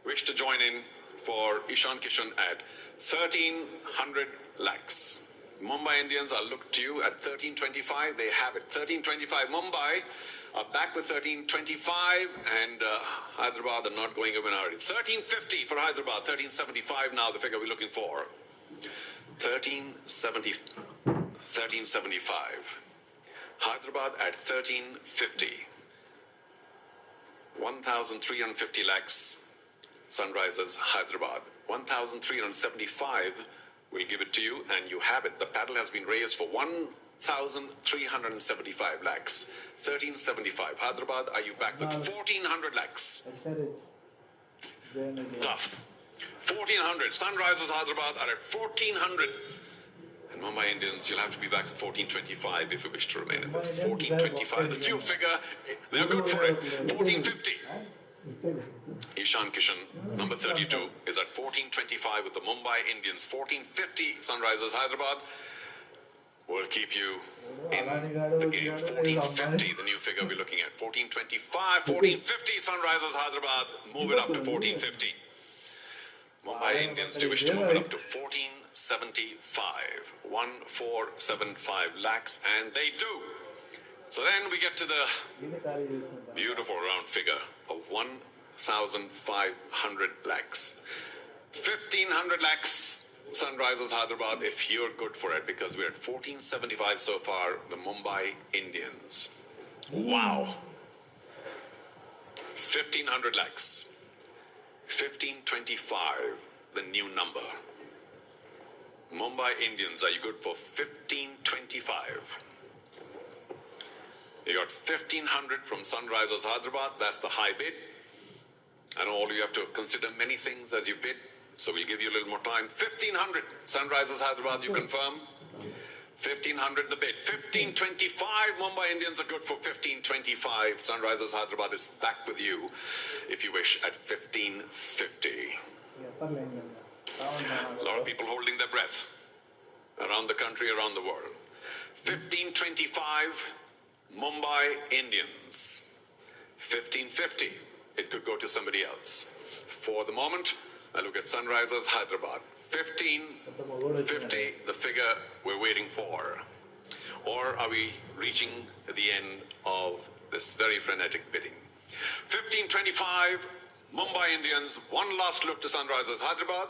wish to join in for Ishan Kishan at 1300 lakhs. Mumbai Indians are looked to you at 1325. They have it. 1325. Mumbai are back with 1325 and Hyderabad are not going away already. 1350 for Hyderabad. 1375 now, the figure we're looking for. 1375. Hyderabad at 1350. 1350 lakhs. Sunrisers Hyderabad. 1375. We'll give it to you and you have it. The paddle has been raised for 1375 lakhs. 1375. Hyderabad, are you back with 1400 lakhs? Tough. 1400. Sunrisers Hyderabad are at 1400. And Mumbai Indians, you'll have to be back to 1425 if you wish to remain in this. 1425. The two figure, they're good for it. 1450. Ishan Kishan, number 32, is at 1425 with the Mumbai Indians. 1450 Sunrisers Hyderabad will keep you in the game. 1450, the new figure we're looking at. 1425, 1450 Sunrisers Hyderabad, move it up to 1450. Mumbai Indians do wish to move it up to 1475. 1475 lakhs, and they do. So then we get to the beautiful round figure of 1,500 lakhs. 1,500 lakhs, Sunrisers Hyderabad, if you're good for it, because we're at 1475 so far, the Mumbai Indians. Wow. 1,500 lakhs. 1525, the new number. Mumbai Indians, are you good for 1525? You got 1,500 from Sunrisers Hyderabad. That's the high bid. I know all you have to consider many things as you bid, so we'll give you a little more time. 1,500 Sunrisers Hyderabad, you confirm? 1,500 the bid. 1525 Mumbai Indians are good for 1525. Sunrisers Hyderabad is back with you, if you wish, at 1550. A lot of people holding their breath around the country, around the world. 1525 Mumbai Indians. 1550. It could go to somebody else. For the moment, I look at Sunrisers Hyderabad. 1550, the figure we're waiting for. Or are we reaching the end of this very frenetic bidding? 1525 Mumbai Indians. One last look to Sunrisers Hyderabad.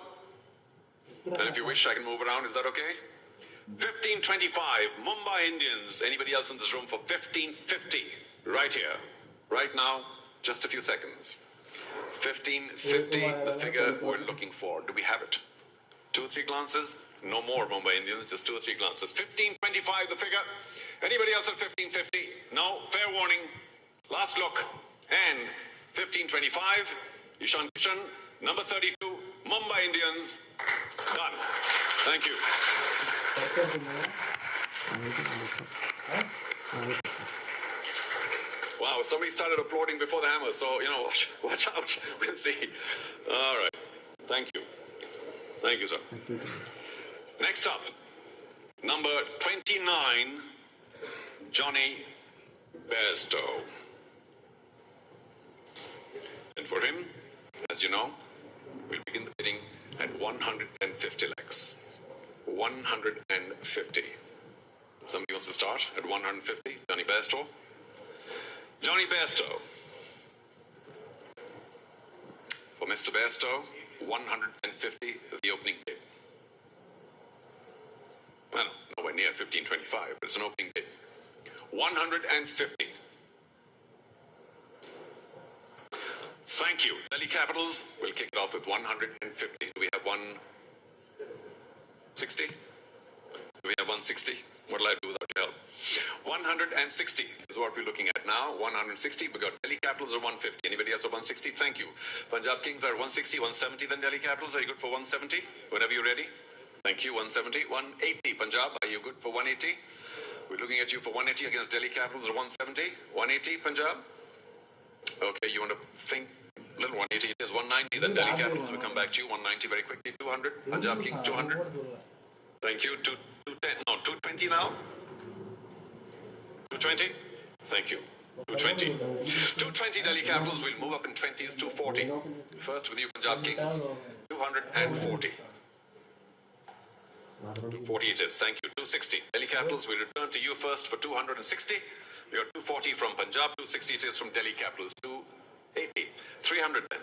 And if you wish, I can move around. Is that okay? 1525 Mumbai Indians. Anybody else in this room for 1550? Right here, right now, just a few seconds. 1550, the figure we're looking for. Do we have it? 2 or 3 glances? No more Mumbai Indians, just 2 or 3 glances. 1525, the figure. Anybody else at 1550? No, fair warning. Last look. And 1525, Ishan Kishan, Number 32, Mumbai Indians. Done. Thank you. Wow, somebody started applauding before the hammer, so, watch out. We'll see. All right. Thank you. Thank you, sir. Next up, number 29, Johnny Bairstow. And for him, as you know, we'll begin the bidding at 150 lakhs. 150. Somebody wants to start at 150? Johnny Bairstow? Johnny Bairstow. For Mr. Bairstow, 150, the opening bid. Well, nowhere near 1525, but it's an opening bid. 150. Thank you. Delhi Capitals, we'll kick it off with 150. Do we have 160? Do we have 160? What'll I do without your help? 160 is what we're looking at now. 160. We got Delhi Capitals at 150. Anybody else at 160? Thank you. Punjab Kings are 160, 170. Then Delhi Capitals, are you good for 170? Whenever you're ready. Thank you. 170. 180. Punjab, are you good for 180? We're looking at you for 180 against Delhi Capitals at 170. 180. Punjab. Okay, you want to think a little 180. It is 190. Then Delhi Capitals will come back to you. 190 very quickly. 200. Punjab Kings 200. Thank you. 210. No, 220 now. 220. Thank you. 220. 220 Delhi Capitals will move up in 20s. 240. First with you, Punjab Kings. 240. 240 it is. Thank you. 260. Delhi Capitals will return to you first for 260. We got 240 from Punjab. 260 it is from Delhi Capitals. 280. 300 then.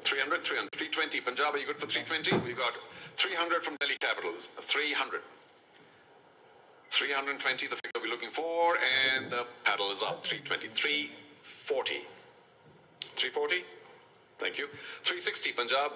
300, 300. 320. Punjab, are you good for 320? We got 300 from Delhi Capitals. 300. 320, the figure we're looking for, and the paddle is up. 320. 340. 340. Thank you. 360. Punjab.